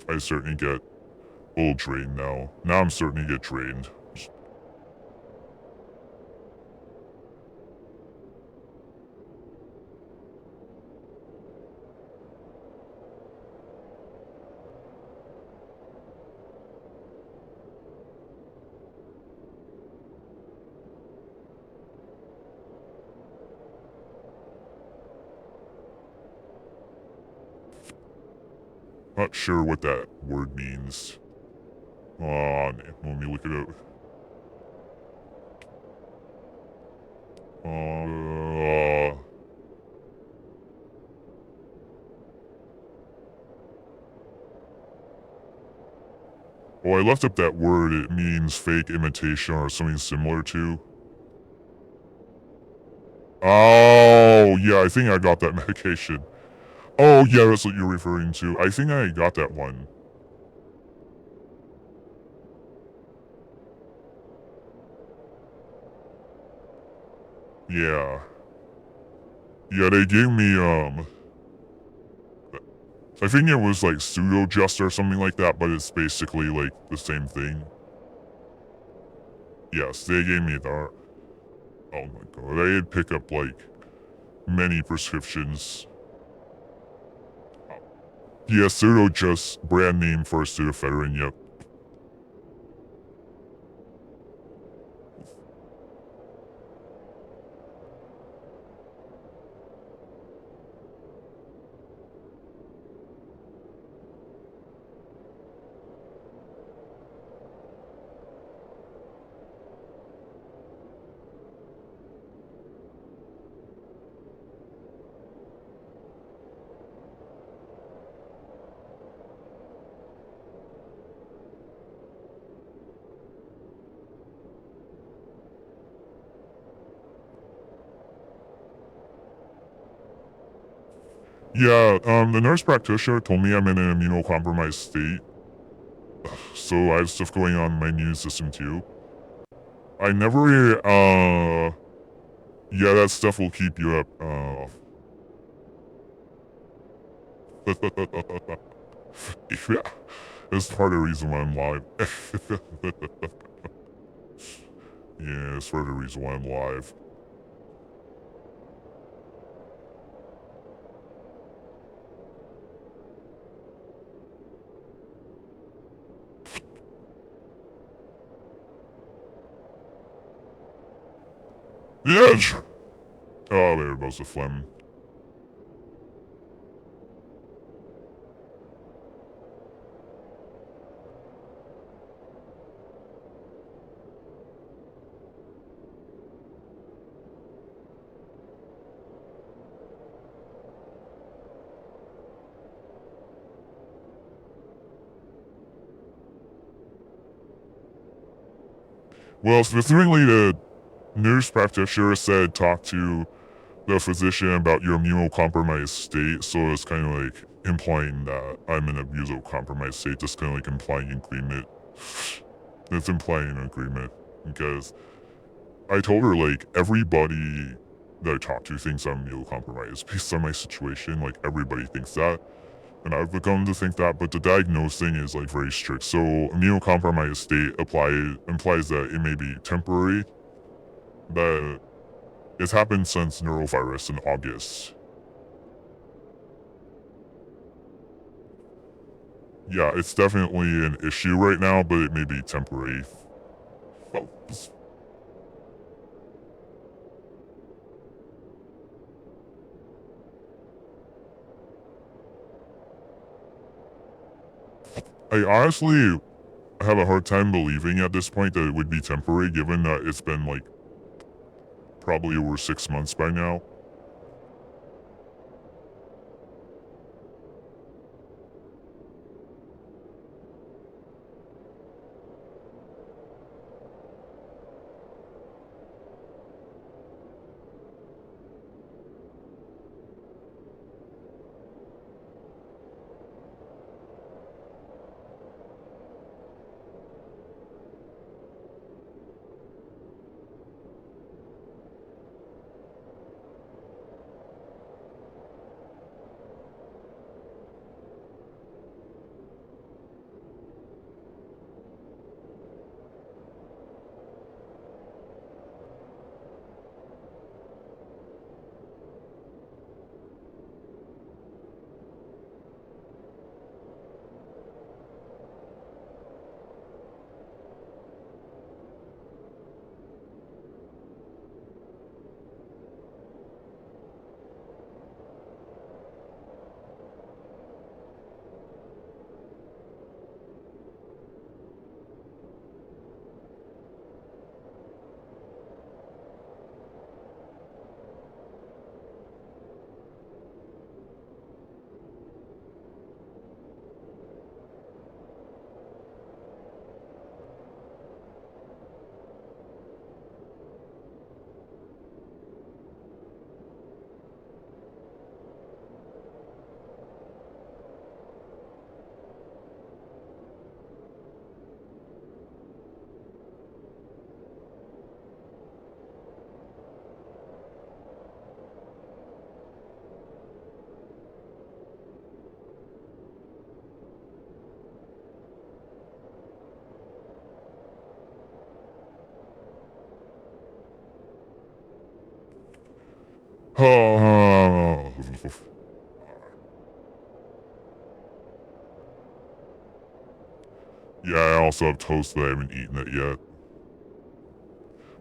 Speaker 1: I certainly get a little drained now. Now I'm starting to get drained. Not sure what that word means. Let me look it up. Oh, I left up that word. It means fake imitation or something similar to. Oh, yeah, I think I got that medication. Oh, yeah, that's what you're referring to. I think I got that one. Yeah. Yeah, they gave me, I think it was like pseudo-just or something like that, but it's basically like the same thing. Yes, they gave me that. Oh my god, I did pick up like many prescriptions. Yeah, pseudo-just brand name for a pseudoephedrine, yep. Yeah, the nurse practitioner told me I'm in an immunocompromised state, so I have stuff going on in my immune system too. I never, yeah, that stuff will keep you up, yeah, that's part of the reason why I'm live. Yeah, that's part of the reason why I'm live. Yeah, sure. Oh, there goes the phlegm. Well, specifically, the nurse practitioner said talk to the physician about your immunocompromised state, so it's kind of like implying that I'm in a immunocompromised state, just kind of like implying agreement. It's implying an agreement because I told her like everybody that I talk to thinks I'm immunocompromised based on my situation. Like everybody thinks that, and I've begun to think that, but the diagnosing is like very strict. So immunocompromised state implies that it may be temporary, but it's happened since neurovirus in August. Yeah, it's definitely an issue right now, but it may be temporary. Well, I honestly have a hard time believing at this point that it would be temporary, given that it's been like probably over 6 months by now. Yeah, I also have toast that I haven't eaten it yet.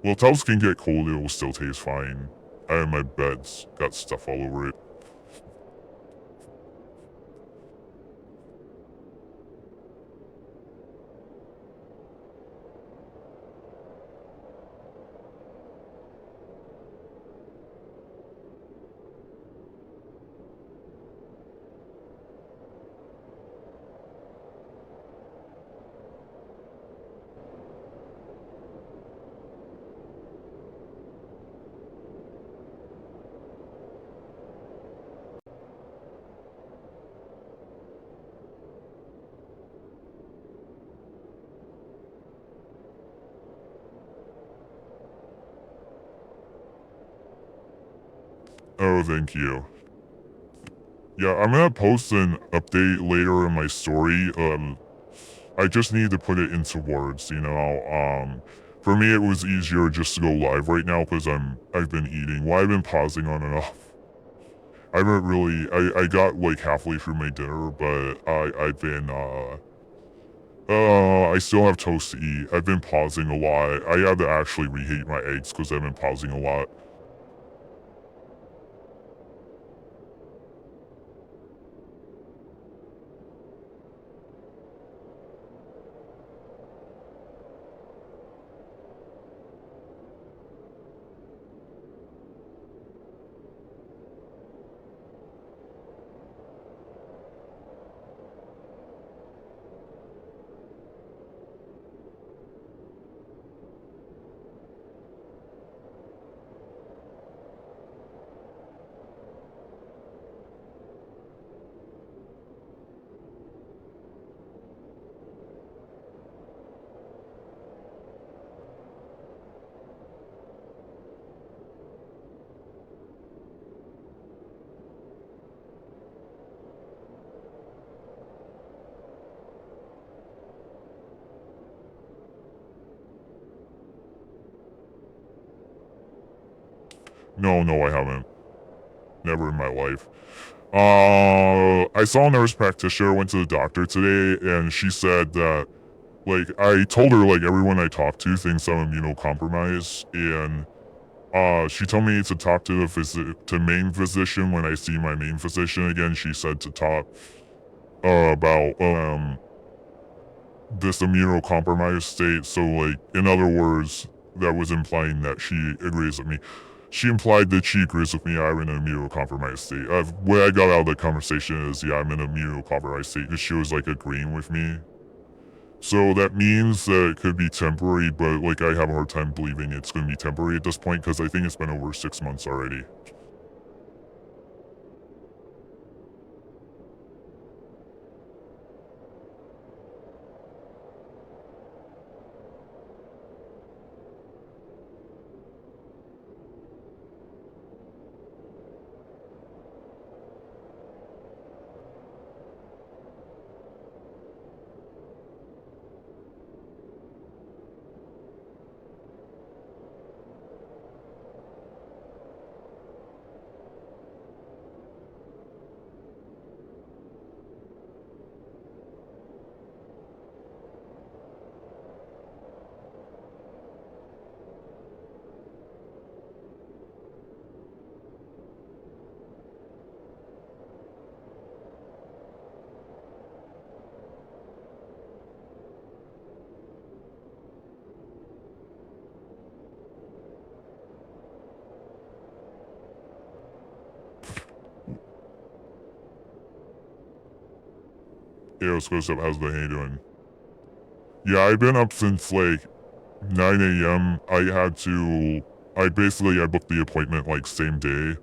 Speaker 1: Well, toast can get cold, it will still taste fine. And my bed's got stuff all over it. Oh, thank you. Yeah, I'm gonna post an update later in my story. I just need to put it into words, you know. For me, it was easier just to go live right now because I've been eating. Well, I've been pausing on and off. I haven't really. I got like halfway through my dinner, but I've been I still have toast to eat. I've been pausing a lot. I had to actually reheat my eggs because I've been pausing a lot. No, no, I haven't. Never in my life. I saw a nurse practitioner, went to the doctor today, and she said that, like, I told her, like, everyone I talked to thinks I'm immunocompromised, and, she told me to talk to the main physician when I see my main physician again. She said to talk, about, this immunocompromised state, so, like, in other words, that was implying that she agrees with me. She implied that she agrees with me I'm in an immunocompromised state. What I got out of the conversation is, yeah, I'm in an immunocompromised state, because she was, like, agreeing with me. So that means that it could be temporary, but, like, I have a hard time believing it's going to be temporary at this point, because I think it's been over 6 months already. Yeah, what's up? How's the day doing? Yeah, I've been up since, like, 9 a.m. I booked the appointment, like, same day.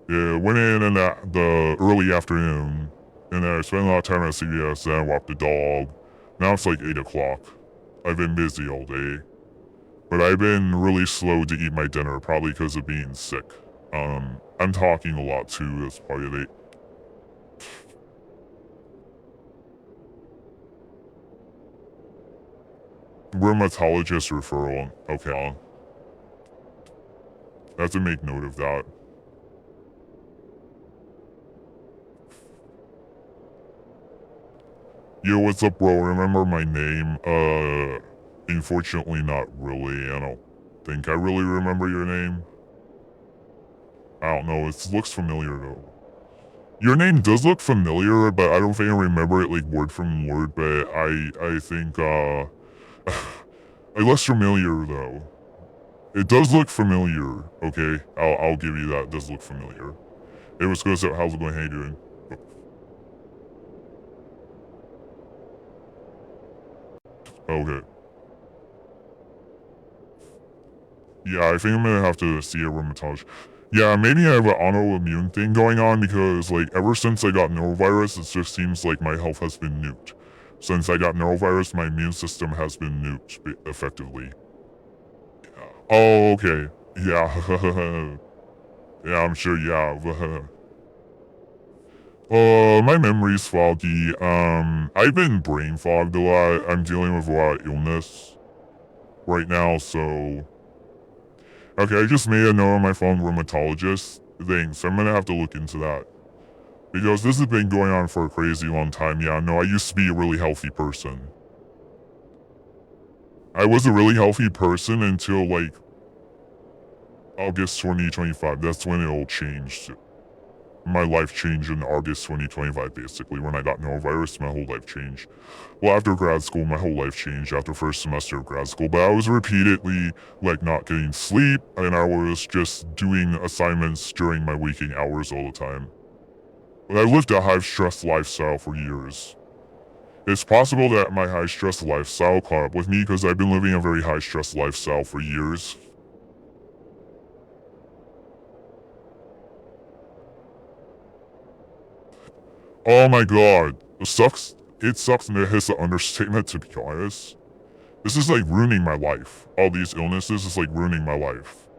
Speaker 1: Yeah, went in the early afternoon, and then I spent a lot of time at CVS, then I walked the dog. Now it's like 8 o'clock. I've been busy all day. But I've been really slow to eat my dinner, probably because of being sick. I'm talking a lot too, that's part of it. Rheumatologist referral. Okay. I have to make note of that. Yo, what's up, bro? Remember my name? Unfortunately not really. I don't think I really remember your name. I don't know, it looks familiar though. Your name does look familiar, but I don't think I remember it like word from word, but I think, less familiar though. It does look familiar, okay? I'll give you that, it does look familiar. Hey, what's good, so how's it going, how you doing? Okay. Yeah, I think I'm gonna have to see a rheumatologist. Yeah, maybe I have an autoimmune thing going on because, like, ever since I got norovirus, it just seems like my health has been nuked. Since I got norovirus, my immune system has been nuked, effectively. Oh, okay. Yeah. Yeah, I'm sure you have. My memory's foggy. I've been brain fogged a lot. I'm dealing with a lot of illness right now, so... Okay, I just made a note on my phone, rheumatologist thing, so I'm gonna have to look into that. Because this has been going on for a crazy long time. Yeah, no, I used to be a really healthy person. I was a really healthy person until, like, August 2025. That's when it all changed. My life changed in August 2025, basically. When I got norovirus, my whole life changed. Well, after grad school, my whole life changed after first semester of grad school. But I was repeatedly, like, not getting sleep, and I was just doing assignments during my waking hours all the time. But I lived a high-stress lifestyle for years. It's possible that my high-stress lifestyle caught up with me because I've been living a very high-stress lifestyle for years. Oh my god. It sucks. It sucks and it's an understatement, to be honest. This is like ruining my life. All these illnesses is like ruining my life.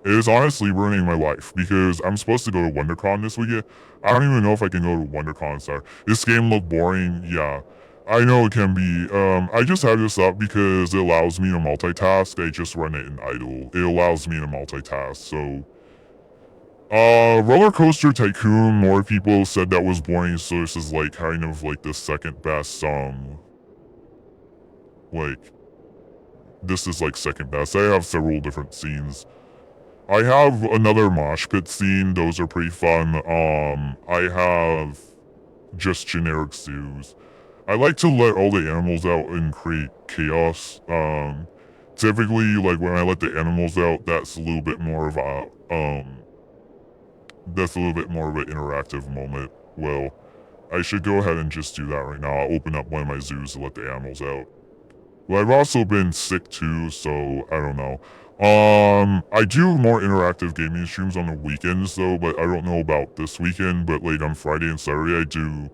Speaker 1: It is honestly ruining my life because I'm supposed to go to WonderCon this weekend. I don't even know if I can go to WonderCon. Sorry. This game looked boring. Yeah. I know it can be. I just have this up because it allows me to multitask. I just run it in idle. It allows me to multitask, so... Roller Coaster Tycoon, more people said that was boring, so this is like kind of like the second best, like, this is like second best. I have several different scenes. I have another mosh pit scene, those are pretty fun. I have just generic zoos. I like to let all the animals out and create chaos. Typically, like, when I let the animals out, that's a little bit more of a, that's a little bit more of an interactive moment. Well, I should go ahead and just do that right now. I'll open up one of my zoos to let the animals out. Well, I've also been sick too, so I don't know. I do more interactive gaming streams on the weekends though, but I don't know about this weekend, but like on Friday and Saturday I do.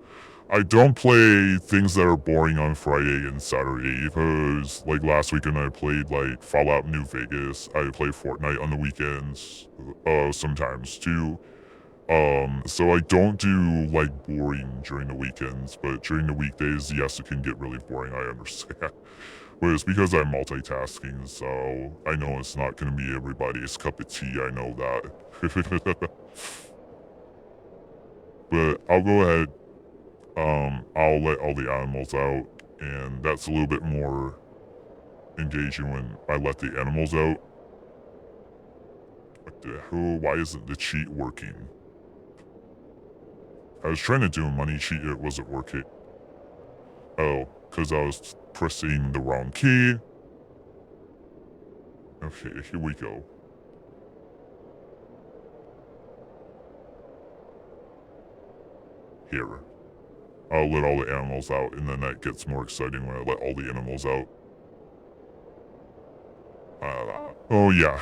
Speaker 1: I don't play things that are boring on Friday and Saturday because like last weekend I played like Fallout New Vegas. I play Fortnite on the weekends, sometimes too. So I don't do like boring during the weekends, but during the weekdays, yes, it can get really boring, I understand. But it's because I'm multitasking, so I know it's not gonna be everybody's cup of tea, I know that. But I'll go ahead, I'll let all the animals out, and that's a little bit more engaging when I let the animals out. What the hell? Why isn't the cheat working? I was trying to do a money cheat, it wasn't working. Oh, because I was pressing the wrong key. Okay, here we go. Here. I'll let all the animals out, and then that gets more exciting when I let all the animals out. Oh yeah.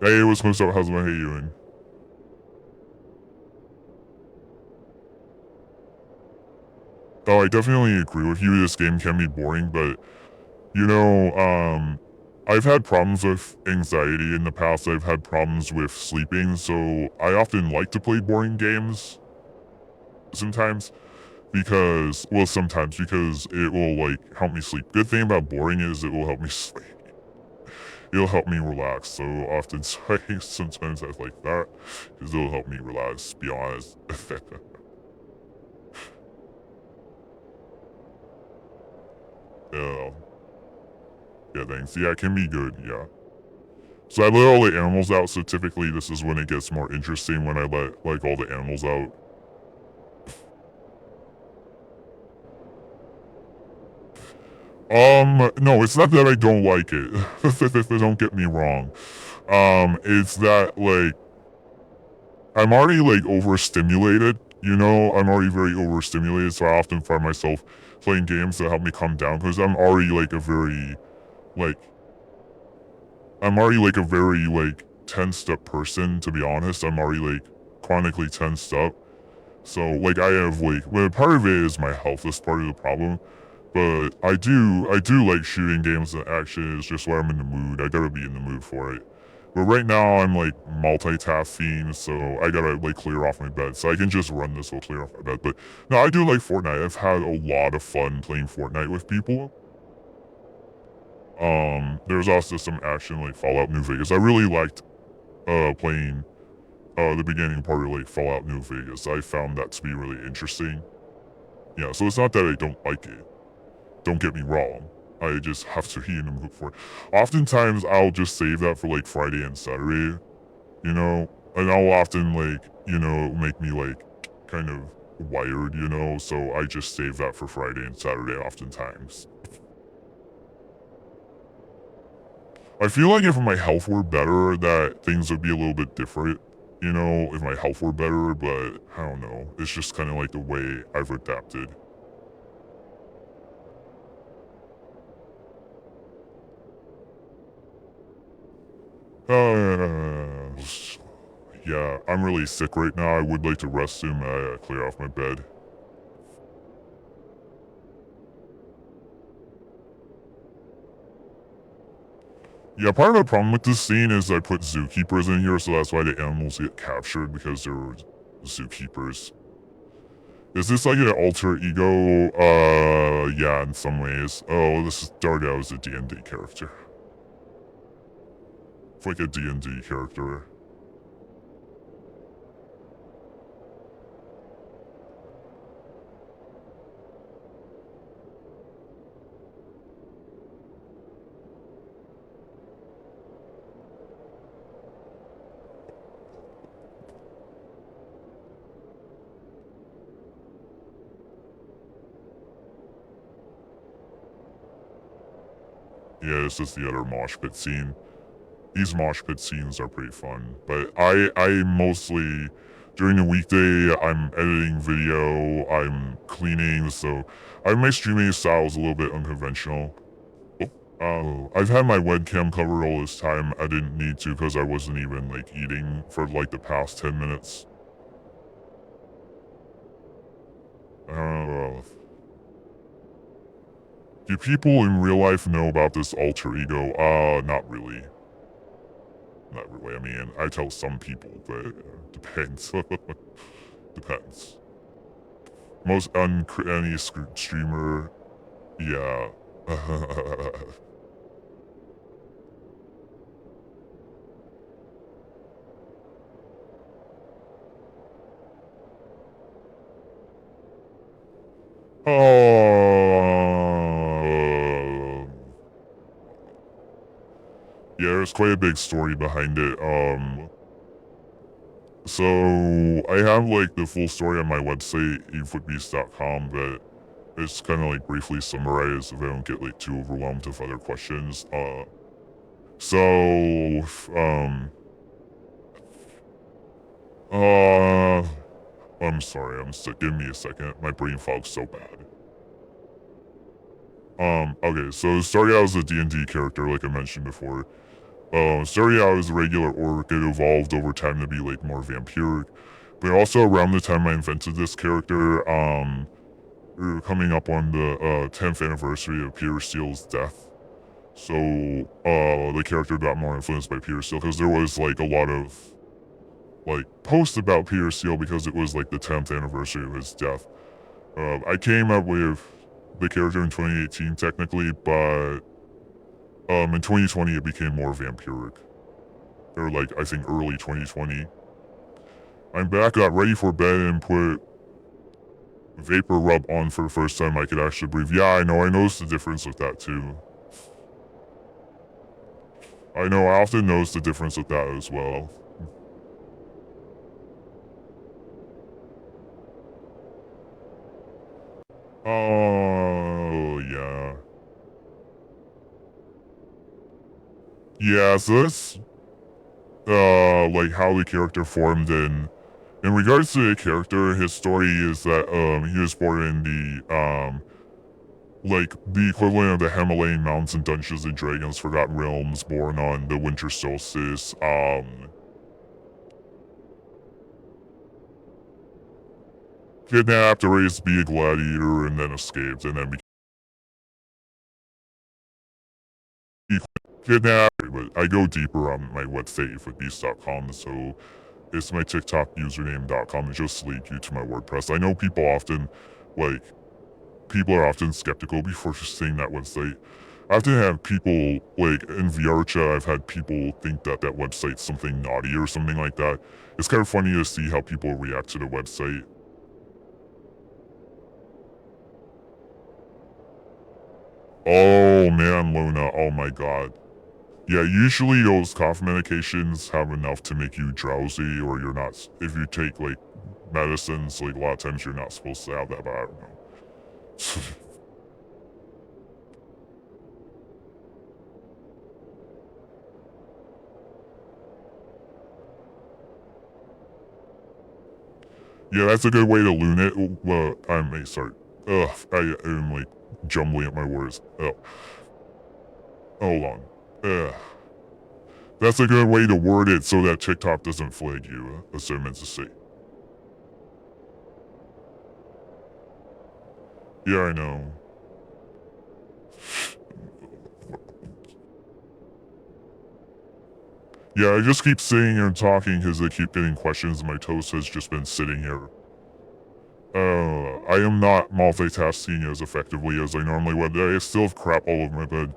Speaker 1: Hey, what's up? How's my hey doing? Oh, I definitely agree with you. This game can be boring, but you know, I've had problems with anxiety in the past. I've had problems with sleeping, so I often like to play boring games. Sometimes, because, well, sometimes because it will like help me sleep. Good thing about boring is it will help me sleep. It'll help me relax. So often, sometimes I like that because it'll help me relax. To be honest. Yeah. Yeah, thanks. Yeah, it can be good, yeah. So I let all the animals out, so typically this is when it gets more interesting when I let, like, all the animals out. No, it's not that I don't like it. Don't get me wrong. It's that, like, I'm already, like, overstimulated, you know? I'm already very overstimulated, so I often find myself playing games that help me calm down, because I'm already, like, like, a very, like, tensed up person, to be honest. I'm already, like, chronically tensed up. So, like, I have, like, well, part of it is my health is part of the problem. But I do like shooting games and action. It's just where I'm in the mood. I gotta be in the mood for it. But right now I'm like multitasking, so I gotta like clear off my bed. So I can just run this while clear off my bed. But no, I do like Fortnite. I've had a lot of fun playing Fortnite with people. There's also some action like Fallout New Vegas. I really liked playing the beginning part of like Fallout New Vegas. I found that to be really interesting. Yeah, so it's not that I don't like it. Don't get me wrong. I just have to be in the mood for it. Oftentimes I'll just save that for like Friday and Saturday, you know, and I'll often like, you know, make me like kind of wired, you know, so I just save that for Friday and Saturday oftentimes. I feel like if my health were better, that things would be a little bit different, you know, if my health were better, but I don't know. It's just kind of like the way I've adapted. Uh, yeah, I'm really sick right now. I would like to rest soon. Clear off my bed. Yeah, part of the problem with this scene is I put zookeepers in here, so that's why the animals get captured, because they're zookeepers. Is this like an alter ego? Yeah, in some ways. Oh, this started out as a D&D character. It's like a D&D character. Yeah, this is the other mosh pit scene. These mosh pit scenes are pretty fun, but I mostly, during the weekday, I'm editing video, I'm cleaning, so my streaming style is a little bit unconventional. I've had my webcam covered all this time. I didn't need to because I wasn't even like eating for like the past 10 minutes. Uh, do people in real life know about this alter ego? Not really. Not really. I mean, I tell some people, but depends. Depends. Most any streamer, yeah. Oh, yeah, there's quite a big story behind it. So I have like the full story on my website, efootbeast.com, but it's kind of like briefly summarized if I don't get like too overwhelmed with other questions. So, uh, I'm sorry, I'm sick. Give me a second. My brain fog's so bad. Okay, so starting out as a D&D character, like I mentioned before. Starting out as a regular orc, it evolved over time to be like more vampiric. But also around the time I invented this character, we were coming up on the 10th anniversary of Peter Steele's death. So the character got more influenced by Peter Steele because there was like a lot of like posts about Peter Steele because it was like the 10th anniversary of his death. I came up with the character in 2018 technically, but in 2020 it became more vampiric. Or like I think early 2020. I'm back, got ready for bed, and put vapor rub on for the first time I could actually breathe. Yeah, I know, I noticed the difference with that too. I know, I often notice the difference with that as well. Oh, yeah. Yeah, so that's, like how the character formed. In regards to the character, his story is that, he was born in like the equivalent of the Himalayan mountains in Dungeons and Dragons Forgotten Realms, born on the winter solstice. Kidnapped, raised to be a gladiator, and then escaped, and then became Yeah, but I go deeper on my website for beast.com, so it's my TikTok username.com. It just lead you to my WordPress. I know like, people are often skeptical before just saying that website. I often have people, like, in VR chat, I've had people think that that website's something naughty or something like that. It's kind of funny to see how people react to the website. Oh man, Luna, oh my god. Yeah, usually those cough medications have enough to make you drowsy, or you're not, if you take, like, medicines, like, a lot of times you're not supposed to have that, but I don't know. Yeah, that's a good way to loon it. Well, sorry. Ugh, I am, like, jumbling up my words. Oh, hold on. Ugh. That's a good way to word it so that TikTok doesn't flag you, that's what I meant to say. Yeah, I know. Yeah, I just keep sitting here and talking because I keep getting questions and my toast has just been sitting here. I am not multitasking as effectively as I normally would. I still have crap all over my bed.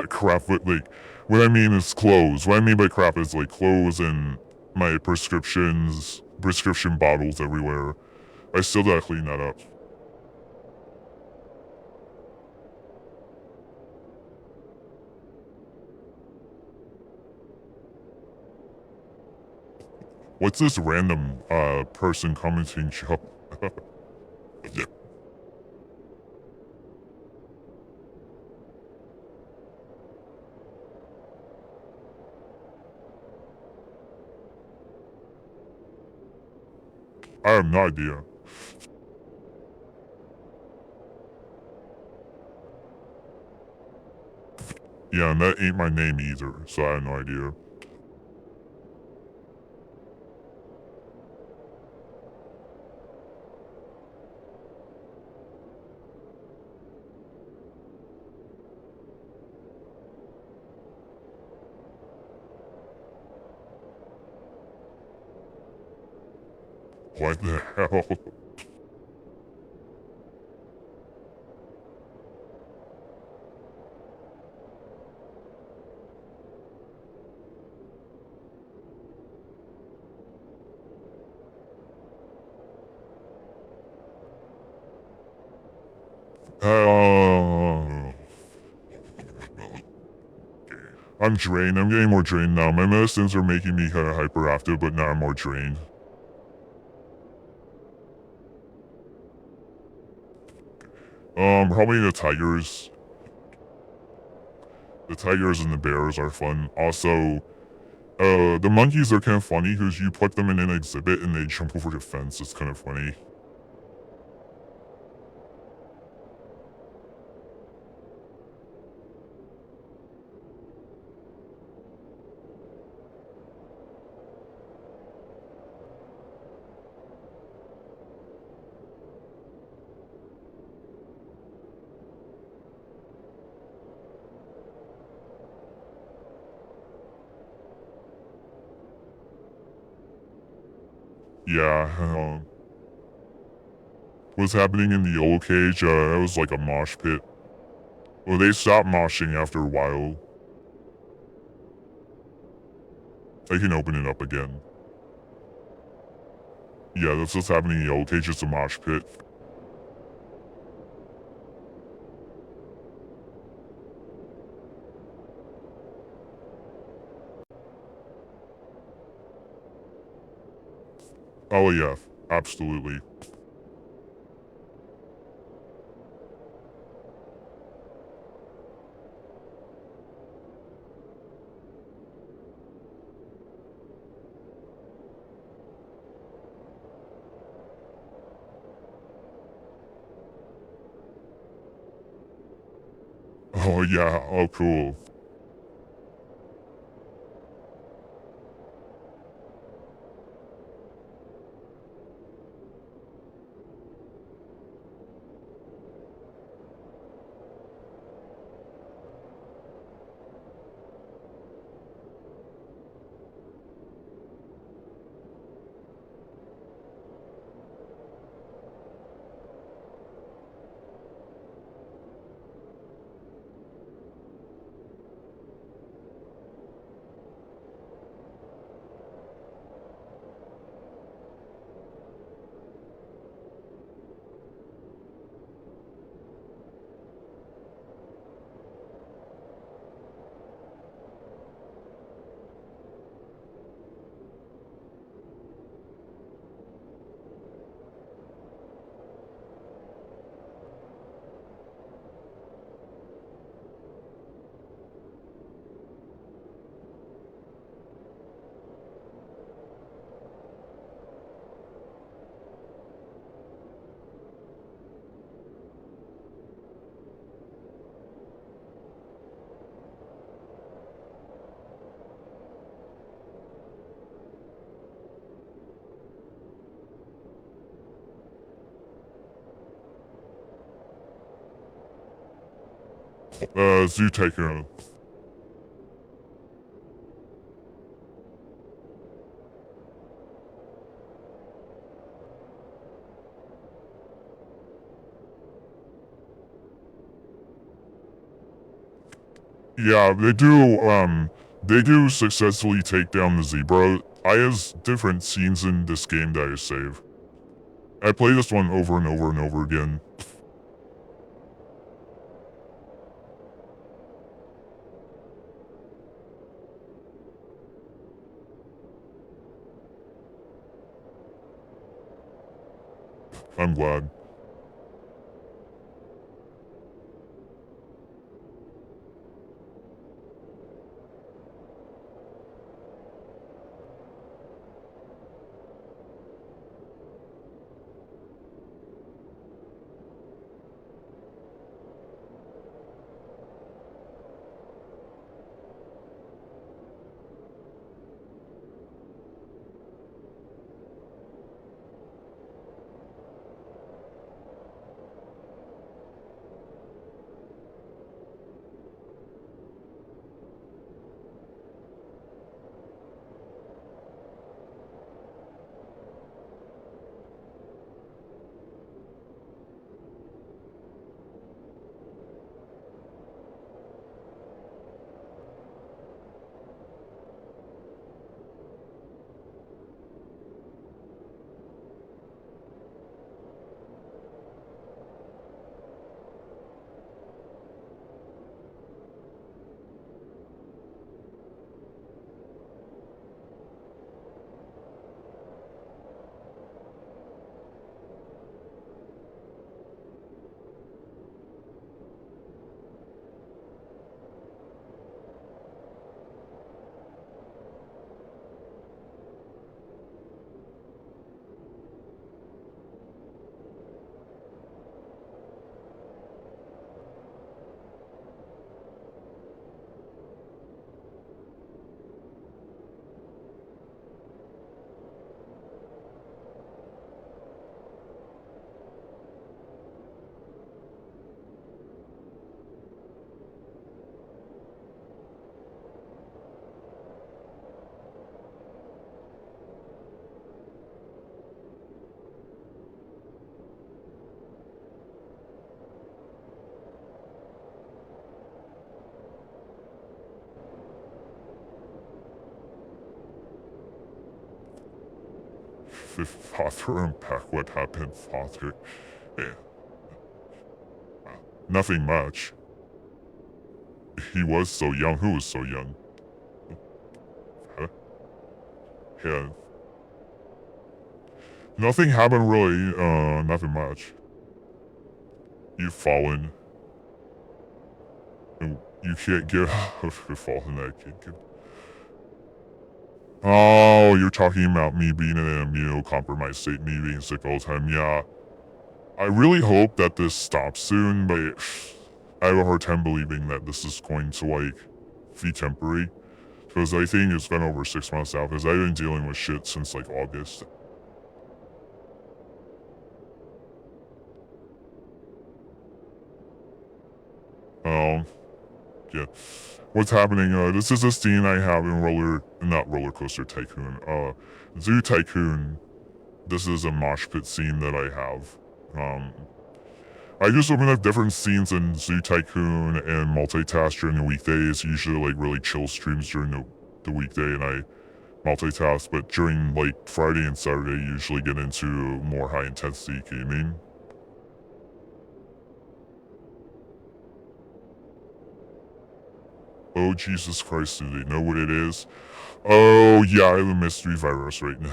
Speaker 1: Crap, but, like, what I mean is clothes. What I mean by crap is, like, clothes and my prescription bottles everywhere. I still gotta clean that up. What's this random, person commenting Joe? Yeah. I have no idea. Yeah, and that ain't my name either, so I have no idea. What the hell? I'm drained. I'm getting more drained now. My medicines are making me kind of hyperactive, but now I'm more drained. Probably the tigers. The tigers and the bears are fun. Also, the monkeys are kind of funny because you put them in an exhibit and they jump over the fence. It's kind of funny. Yeah, what's happening in the yellow cage, that was like a mosh pit. Well, they stopped moshing after a while. I can open it up again. Yeah, that's what's happening in the yellow cage, it's a mosh pit. Oh yeah, absolutely. Oh yeah, oh cool. Zoo Tycoon. Yeah, they do successfully take down the zebra. I have different scenes in this game that I save. I play this one over and over and over again. I'm glad. If Father unpack what happened, Father. Eh, nothing much. He was so young. Who was so young? Huh? Yeah. Nothing happened really. Nothing much. You've fallen. You can't get out of the fallen that kid. Oh, you're talking about me being in an immunocompromised state, me being sick all the time. Yeah. I really hope that this stops soon, but I have a hard time believing that this is going to, like, be temporary. Because I think it's been over 6 months now, because I've been dealing with shit since, like, August. Yeah. What's happening, this is a scene I have in not Roller Coaster Tycoon, Zoo Tycoon. This is a mosh pit scene that I have. I just open up different scenes in Zoo Tycoon and multitask during the weekdays. Usually, like, really chill streams during the weekday, and I multitask, but during, like, Friday and Saturday, usually get into more high intensity gaming. Oh, Jesus Christ, do they know what it is? Oh, yeah, I have a mystery virus right now.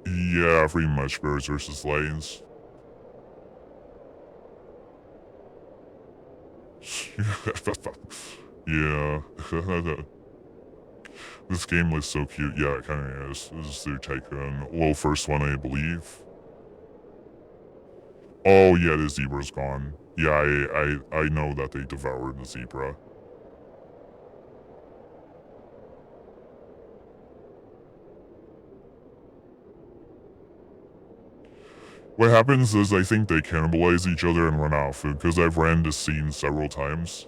Speaker 1: Yeah, pretty much Birds versus Lions. Yeah. This game looks so cute. Yeah, it kind of is. This is their Tycoon. Well, first one, I believe. Oh, yeah, the zebra's gone. Yeah, I know that they devoured the zebra. What happens is I think they cannibalize each other and run out of food, because I've ran this scene several times.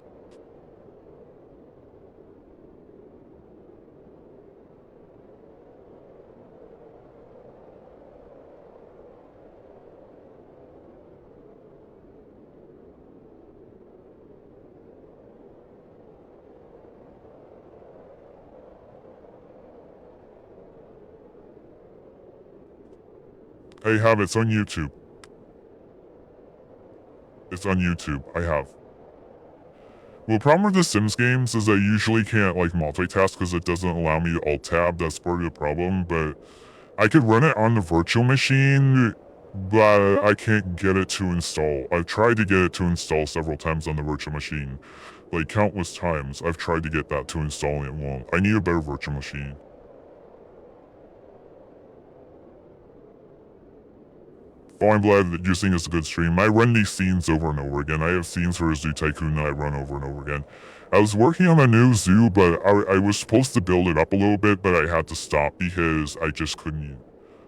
Speaker 1: I have, it's on YouTube. It's on YouTube, I have. Well, the problem with the Sims games is I usually can't like multitask because it doesn't allow me to alt tab, that's part of the problem, but I could run it on the virtual machine, but I can't get it to install. I've tried to get it to install several times on the virtual machine. Like countless times, I've tried to get that to install and it won't. I need a better virtual machine. Oh, I'm glad that you're seeing it's a good stream. I run these scenes over and over again. I have scenes for a Zoo Tycoon that I run over and over again. I was working on a new zoo, but I was supposed to build it up a little bit, but I had to stop because I just couldn't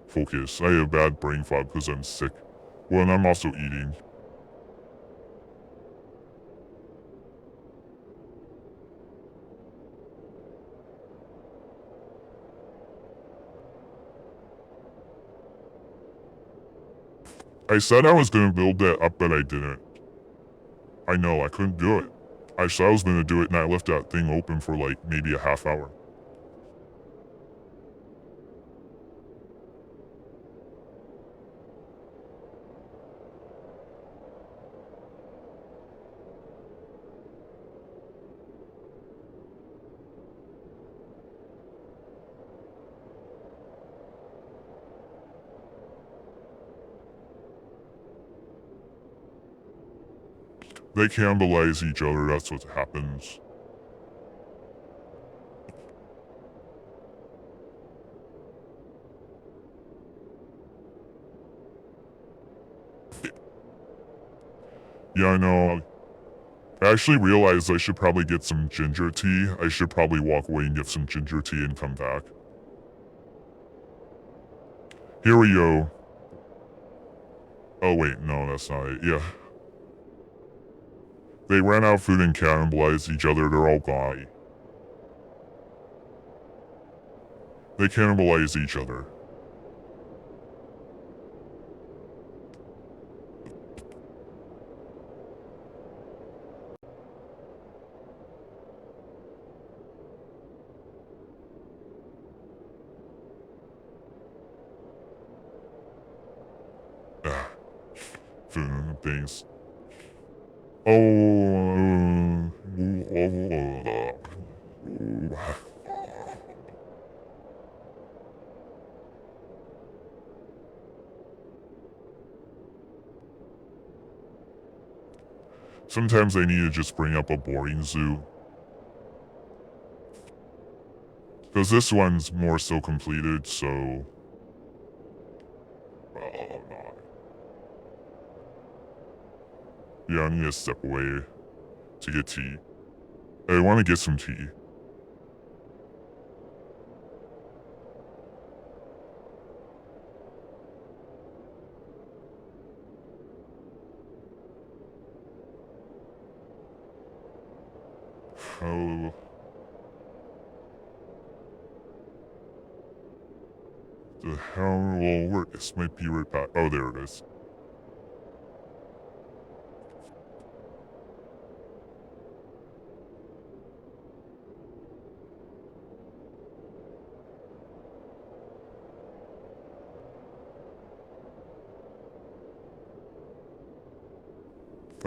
Speaker 1: focus. I have bad brain fog because I'm sick. Well, and I'm also eating. I said I was going to build that up, but I didn't. I know, I couldn't do it. I said I was going to do it, and I left that thing open for like maybe a half hour. They cannibalize each other, that's what happens. Yeah, I know. I actually realized I should probably get some ginger tea. I should probably walk away and get some ginger tea and come back. Here we go. Oh wait, no, that's not it. Yeah. They ran out of food and cannibalized each other. They're all gone. They cannibalize each other. Ah, food and things. Oh. Sometimes I need to just bring up a boring zoo. Because this one's more so completed, so... Yeah, I need to step away to get tea. I want to get some tea. Oh... The hell? Well, where this might be right back. Oh, there it is.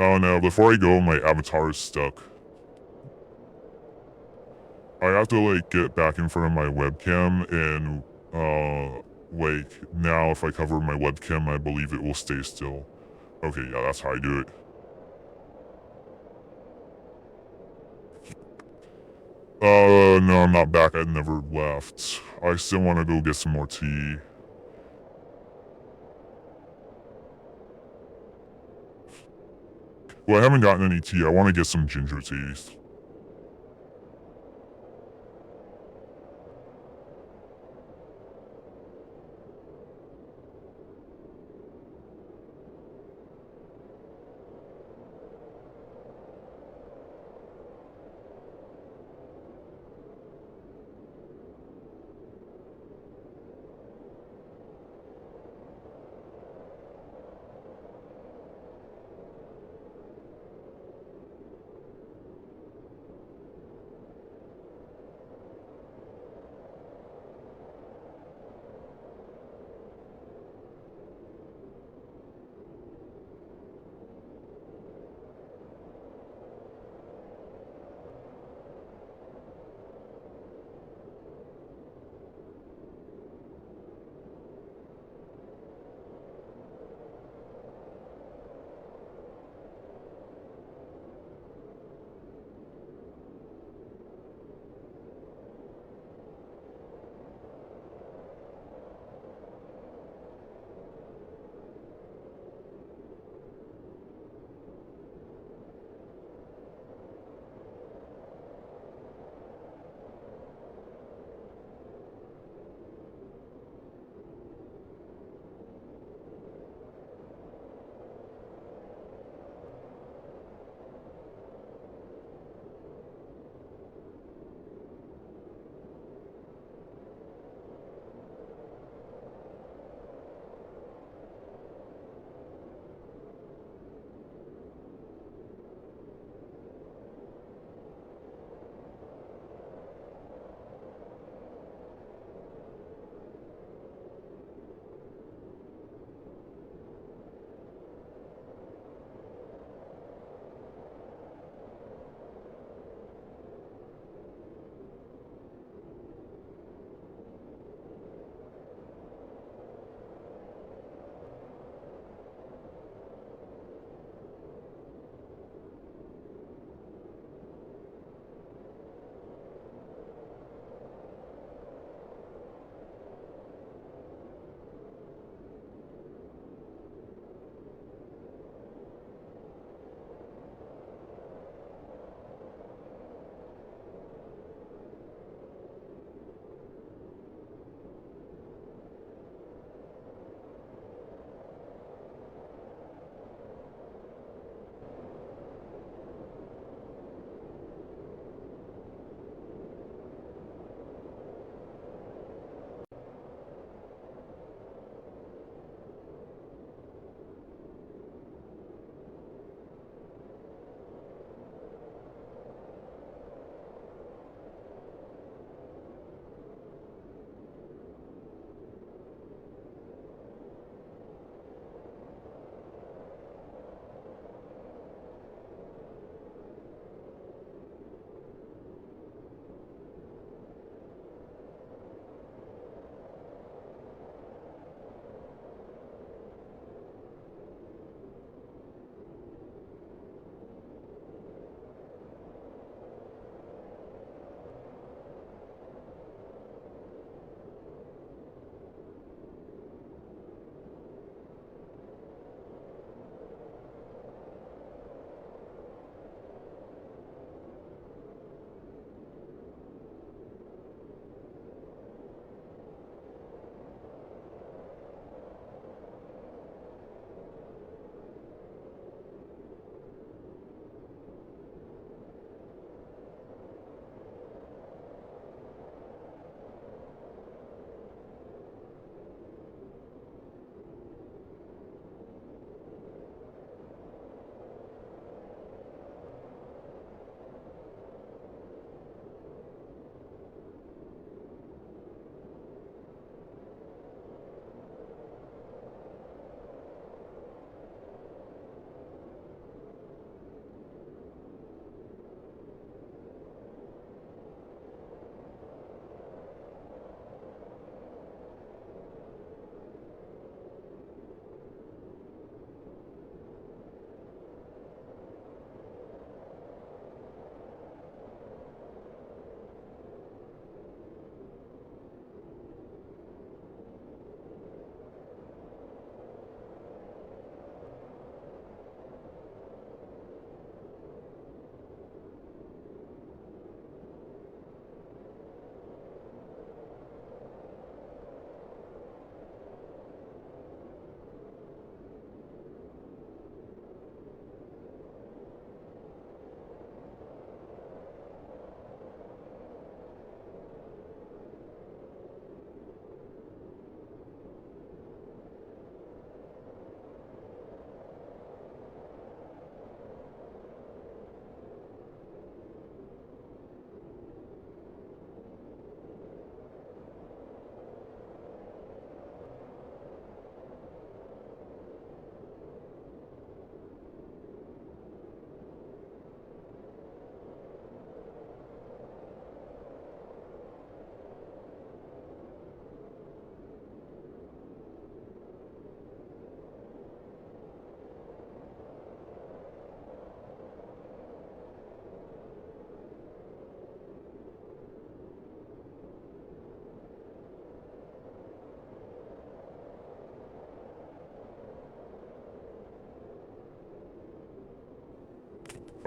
Speaker 1: Oh no, before I go, my avatar is stuck. I have to like get back in front of my webcam and like now if I cover my webcam, I believe it will stay still. Okay, yeah, that's how I do it. No, I'm not back. I never left. I still want to go get some more tea. Well, I haven't gotten any tea. I want to get some ginger tea.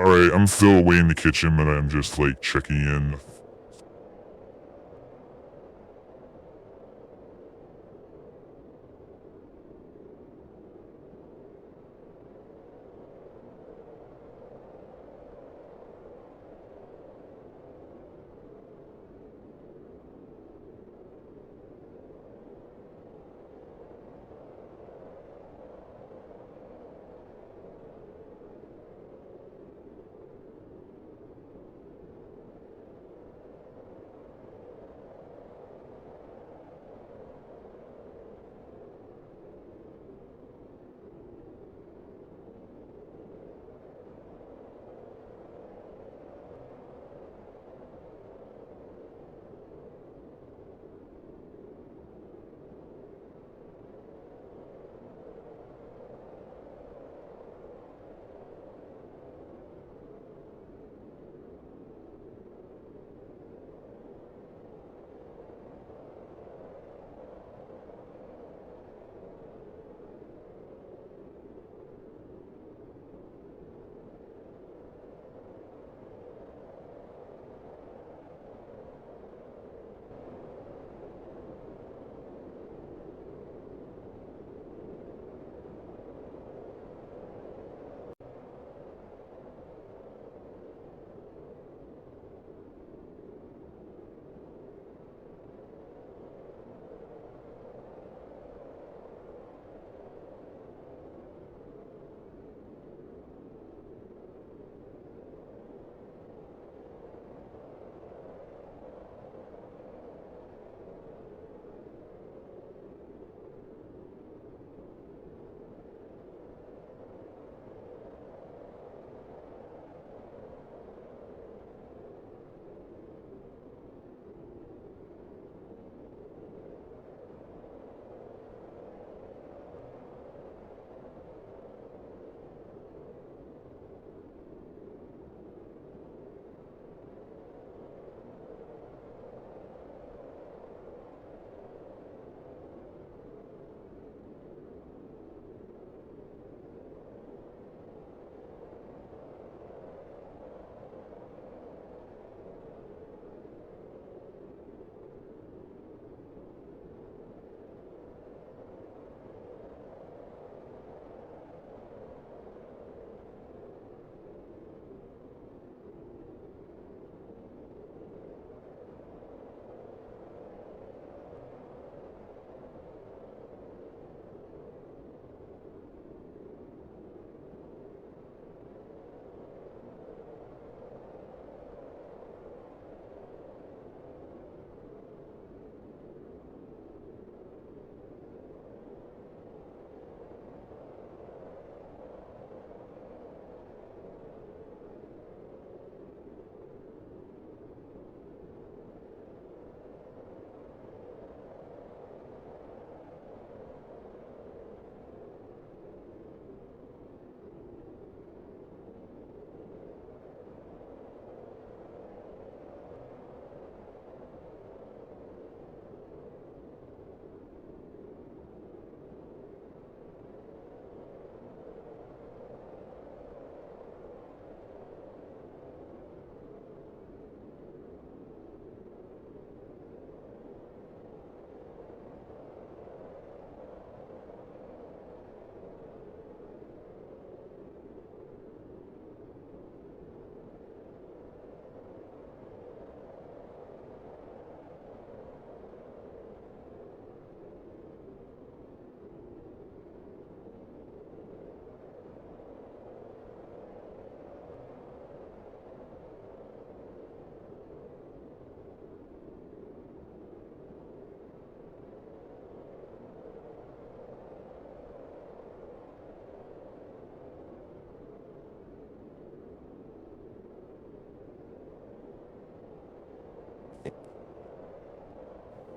Speaker 1: Alright, I'm still away in the kitchen, but I'm just like checking in.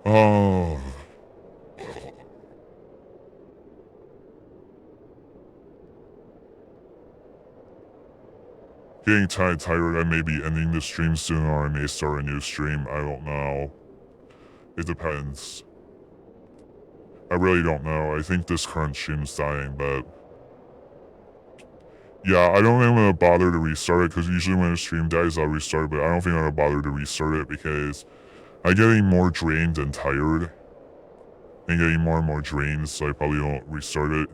Speaker 1: Oh, getting tired. I may be ending the stream soon, or I may start a new stream. I don't know. It depends. I really don't know. I think this current stream's dying, but Yeah, I don't think I'm gonna bother to restart it because usually when a stream dies, I'll restart it, but I don't think I'm gonna bother to restart it because I'm getting more drained and tired. And getting more and more drained, so I probably won't restart it.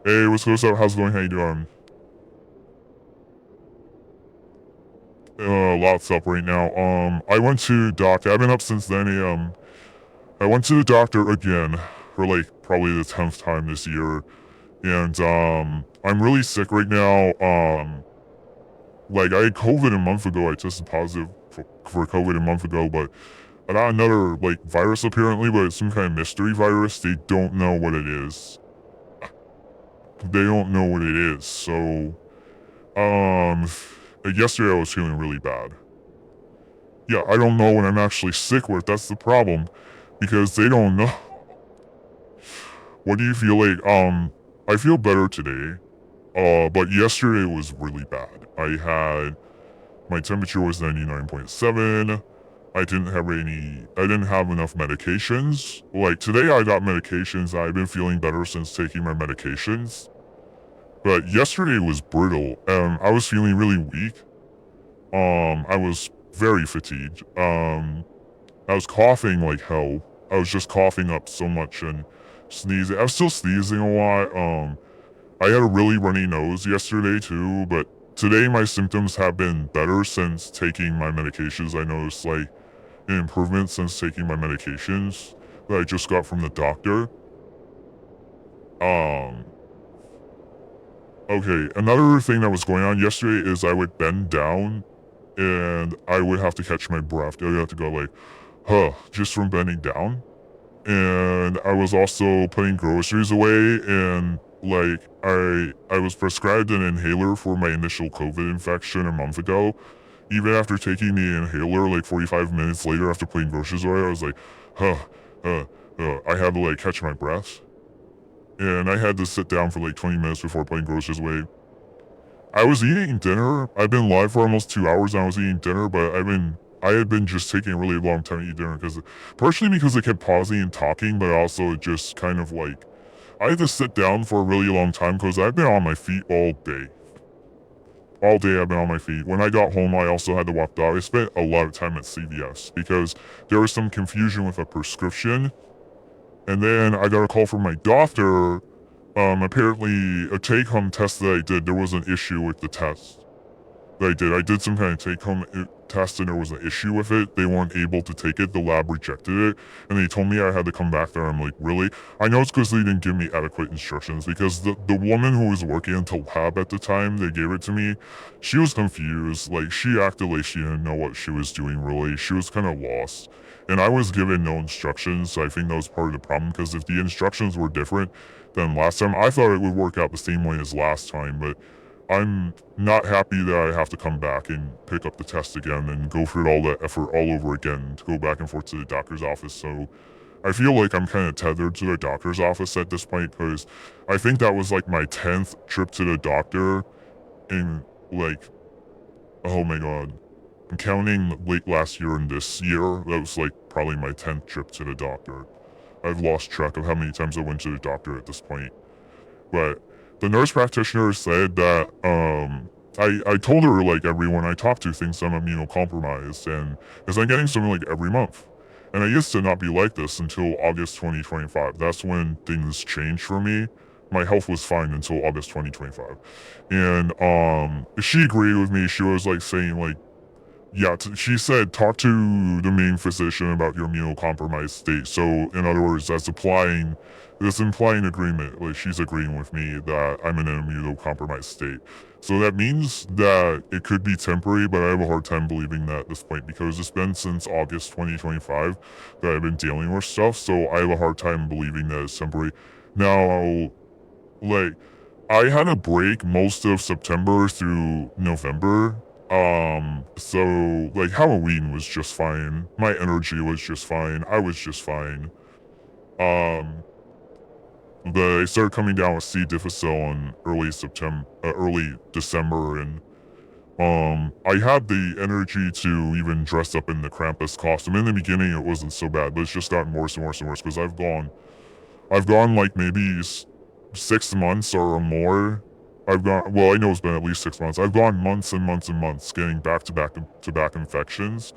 Speaker 1: Hey, what's up? How's it going? How you doing? Lots up right now. I went to doctor. I've been up since then. I went to the doctor again for like probably the 10th time this year, and I'm really sick right now. Like, I had COVID a month ago. I tested positive for COVID a month ago, but I got another, like, virus apparently, but it's some kind of mystery virus. They don't know what it is. They don't know what it is. So, yesterday I was feeling really bad. Yeah, I don't know what I'm actually sick with. That's the problem. Because they don't know. What do you feel like? I feel better today. But yesterday was really bad. My temperature was 99.7. I didn't have enough medications. Like today I got medications. I've been feeling better since taking my medications. But yesterday was brutal. I was feeling really weak. I was very fatigued. I was coughing like hell. I was just coughing up so much and sneezing. I was still sneezing a lot. I had a really runny nose yesterday too, but today my symptoms have been better since taking my medications. I noticed like an improvement since taking my medications that I just got from the doctor. Um, okay, another thing that was going on yesterday is I would bend down and I would have to catch my breath. I would have to go like, huh, just from bending down. And I was also putting groceries away and like I was prescribed an inhaler for my initial COVID infection a month ago. Even after taking the inhaler, like 45 minutes later after putting groceries away, I was like, huh, I had to like catch my breath. And I had to sit down for like 20 minutes before putting groceries away. I was eating dinner. I've been live for almost 2 hours and I was eating dinner, but I had been just taking a really long time to eat dinner partially because I kept pausing and talking, but also just kind of like, I had to sit down for a really long time because I've been on my feet all day. All day I've been on my feet. When I got home, I also had to walk dog. I spent a lot of time at CVS because there was some confusion with a prescription. And then I got a call from my doctor. Apparently a take-home test that I did, there was an issue with the test that I did. I did some kind of take-home test and there was an issue with it. They weren't able to take it. The lab rejected it. And they told me I had to come back there. I'm like, really? I know it's because they didn't give me adequate instructions because the woman who was working at the lab at the time they gave it to me, she was confused. Like, she acted like she didn't know what she was doing, really. She was kind of lost. And I was given no instructions, so I think that was part of the problem because if the instructions were different than last time, I thought it would work out the same way as last time, but I'm not happy that I have to come back and pick up the test again and go through all that effort all over again to go back and forth to the doctor's office. So I feel like I'm kind of tethered to the doctor's office at this point because I think that was like my 10th trip to the doctor in like, oh my god. I'm counting late last year and this year. That was like probably my 10th trip to the doctor. I've lost track of how many times I went to the doctor at this point. But the nurse practitioner said that I told her like everyone I talked to thinks I'm immunocompromised and because I'm getting something like every month. And I used to not be like this until August 2025. That's when things changed for me. My health was fine until August 2025. And she agreed with me. She was like saying like, yeah, she said talk to the main physician about your immunocompromised state. So in other words, that's implying agreement. Like she's agreeing with me that I'm in an immunocompromised state. So that means that it could be temporary, but I have a hard time believing that at this point because it's been since August 2025 that I've been dealing with stuff. So I have a hard time believing that it's temporary. Now, like, I had a break most of September through November. So like Halloween was just fine. My energy was just fine. I was just fine. Um, but I started coming down with C. difficile in early December, and I had the energy to even dress up in the Krampus costume. In the beginning, it wasn't so bad, but it's just gotten worse and worse and worse because I've gone like maybe 6 months or more. Well, I know it's been at least 6 months. I've gone months and months and months getting back-to-back infections.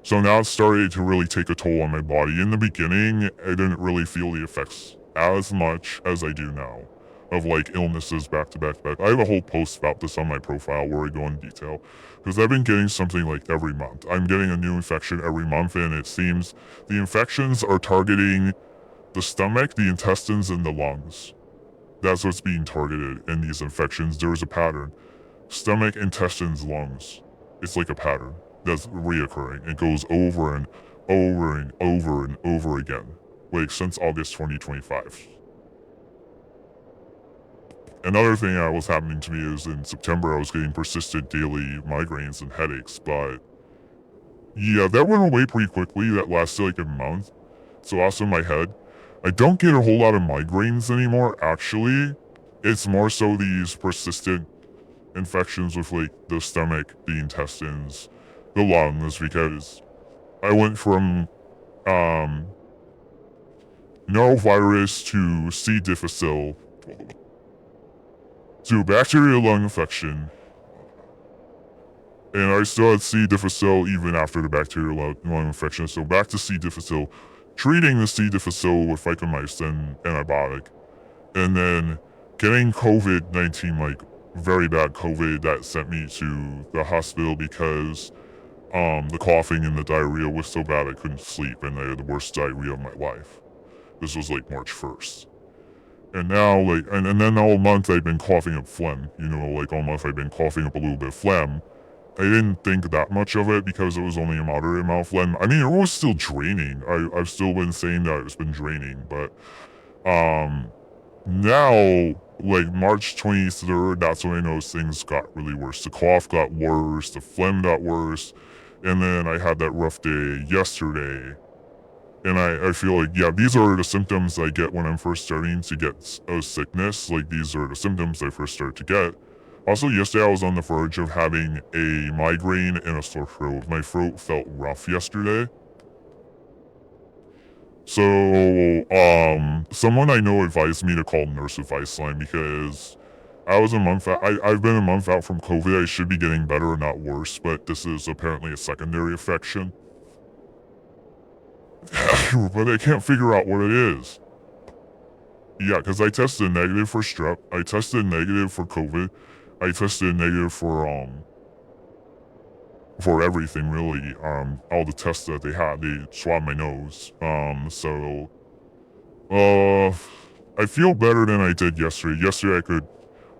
Speaker 1: So now it's starting to really take a toll on my body. In the beginning, I didn't really feel the effects as much as I do now of like illnesses back to back to back. I have a whole post about this on my profile where I go in detail because I've been getting something like every month. I'm getting a new infection every month and it seems the infections are targeting the stomach, the intestines, and the lungs. That's what's being targeted in these infections. There's a pattern. stomach, intestines, lungs. It's like a pattern that's reoccurring. It goes over and over and over and over again, like since August 2025. Another thing that was happening to me is in September I was getting persistent daily migraines and headaches, but yeah, that went away pretty quickly. That lasted like a month. So also in my head, I don't get a whole lot of migraines anymore, actually. It's more so these persistent infections with like the stomach, the intestines, the lungs, because I went from norovirus to C. difficile to bacterial lung infection, and I still had C. difficile even after the bacterial lung infection. So back to C. difficile, treating the C. difficile with vicomycin antibiotic, and then getting COVID-19, like very bad COVID that sent me to the hospital because the coughing and the diarrhea was so bad I couldn't sleep and I had the worst diarrhea of my life. This was like March 1st. And now, like, and then all month I've been coughing up phlegm. You know, like all month I've been coughing up a little bit of phlegm. I didn't think that much of it because it was only a moderate amount of phlegm. I mean, it was still draining. I've still been saying that it's been draining, but now, like March 23rd, that's when I noticed things got really worse. The cough got worse, the phlegm got worse, and then I had that rough day yesterday. And I feel like, yeah, these are the symptoms I get when I'm first starting to get a sickness. Like, these are the symptoms I first start to get. Also, yesterday I was on the verge of having a migraine and a sore throat. My throat felt rough yesterday. So, someone I know advised me to call Nurse Advice Line because I was a month out. I've been a month out from COVID. I should be getting better, not worse, but this is apparently a secondary infection. But I can't figure out what it is. Yeah, because I tested negative for strep. I tested negative for COVID. I tested negative for everything really. All the tests that they had, they swabbed my nose. I feel better than I did yesterday. Yesterday I could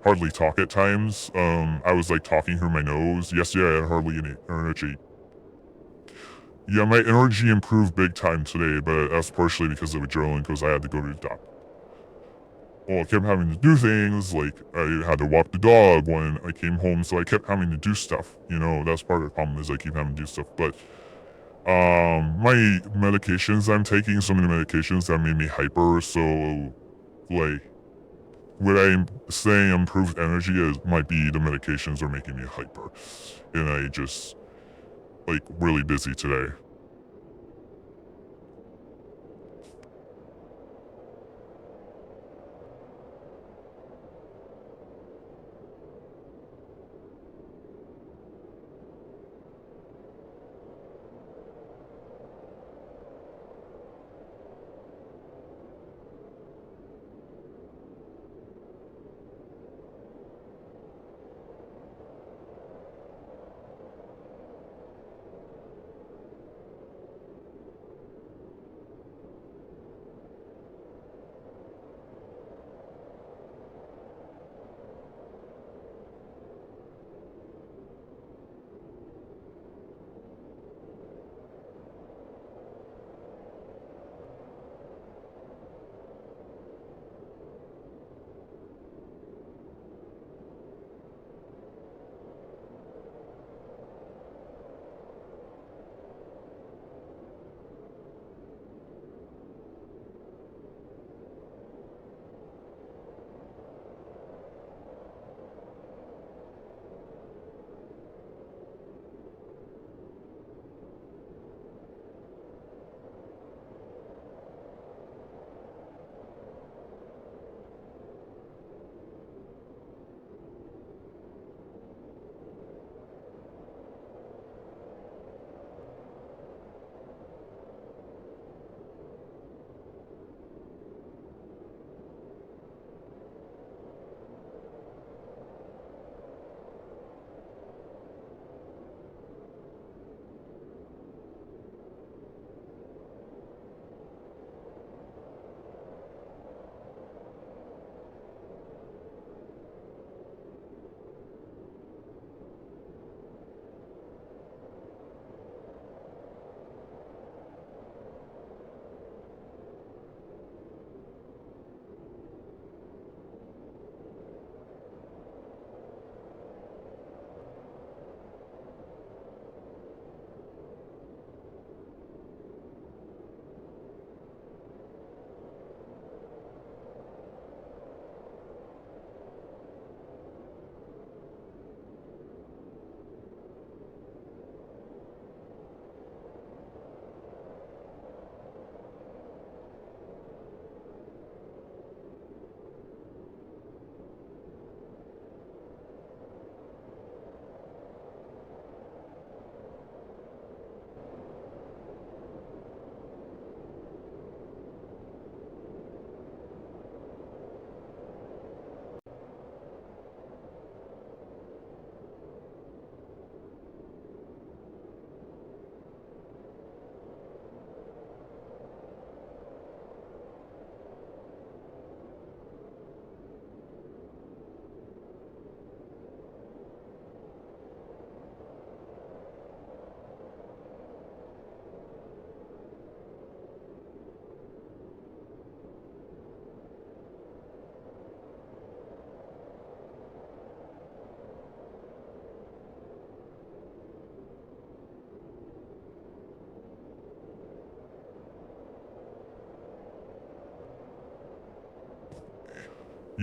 Speaker 1: hardly talk at times. I was like talking through my nose. Yesterday I had hardly any energy. Yeah, my energy improved big time today, but that's partially because of adrenaline, because I had to go to the doctor. Well, I kept having to do things, like I had to walk the dog when I came home, so I kept having to do stuff. You know, that's part of the problem is I keep having to do stuff. But my medications I'm taking, some of the medications that made me hyper, so like what I'm saying improved energy is might be the medications are making me hyper. And I just like really busy today.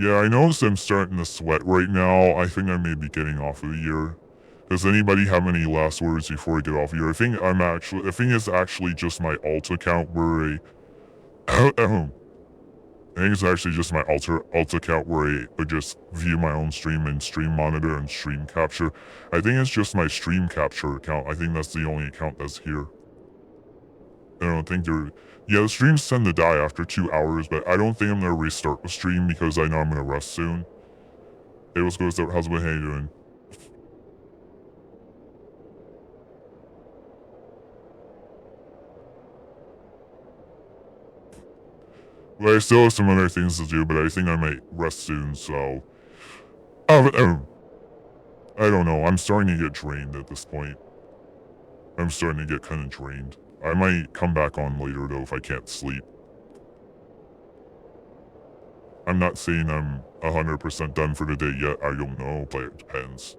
Speaker 1: Yeah, I noticed I'm starting to sweat right now. I think I may be getting off of here. Does anybody have any last words before I get off here? I think it's actually just my alt account where I think it's actually just my alt account where I just view my own stream and stream monitor and stream capture. I think it's just my stream capture account. I think that's the only account that's here. I don't think yeah, the streams tend to die after 2 hours, but I don't think I'm gonna restart the stream because I know I'm gonna rest soon. Hey, what's good? How's it? How you doing? But I still have some other things to do, but I think I might rest soon, so... I don't know, I'm starting to get drained at this point. I'm starting to get kind of drained. I might come back on later, though, if I can't sleep. I'm not saying I'm 100% done for the day yet, I don't know, but it depends.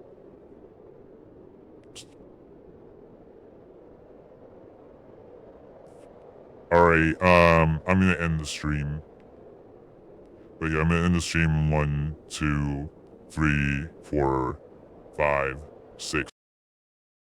Speaker 1: Alright, I'm gonna end the stream. But yeah, I'm gonna end the stream 1, 2, 3, 4, 5, 6.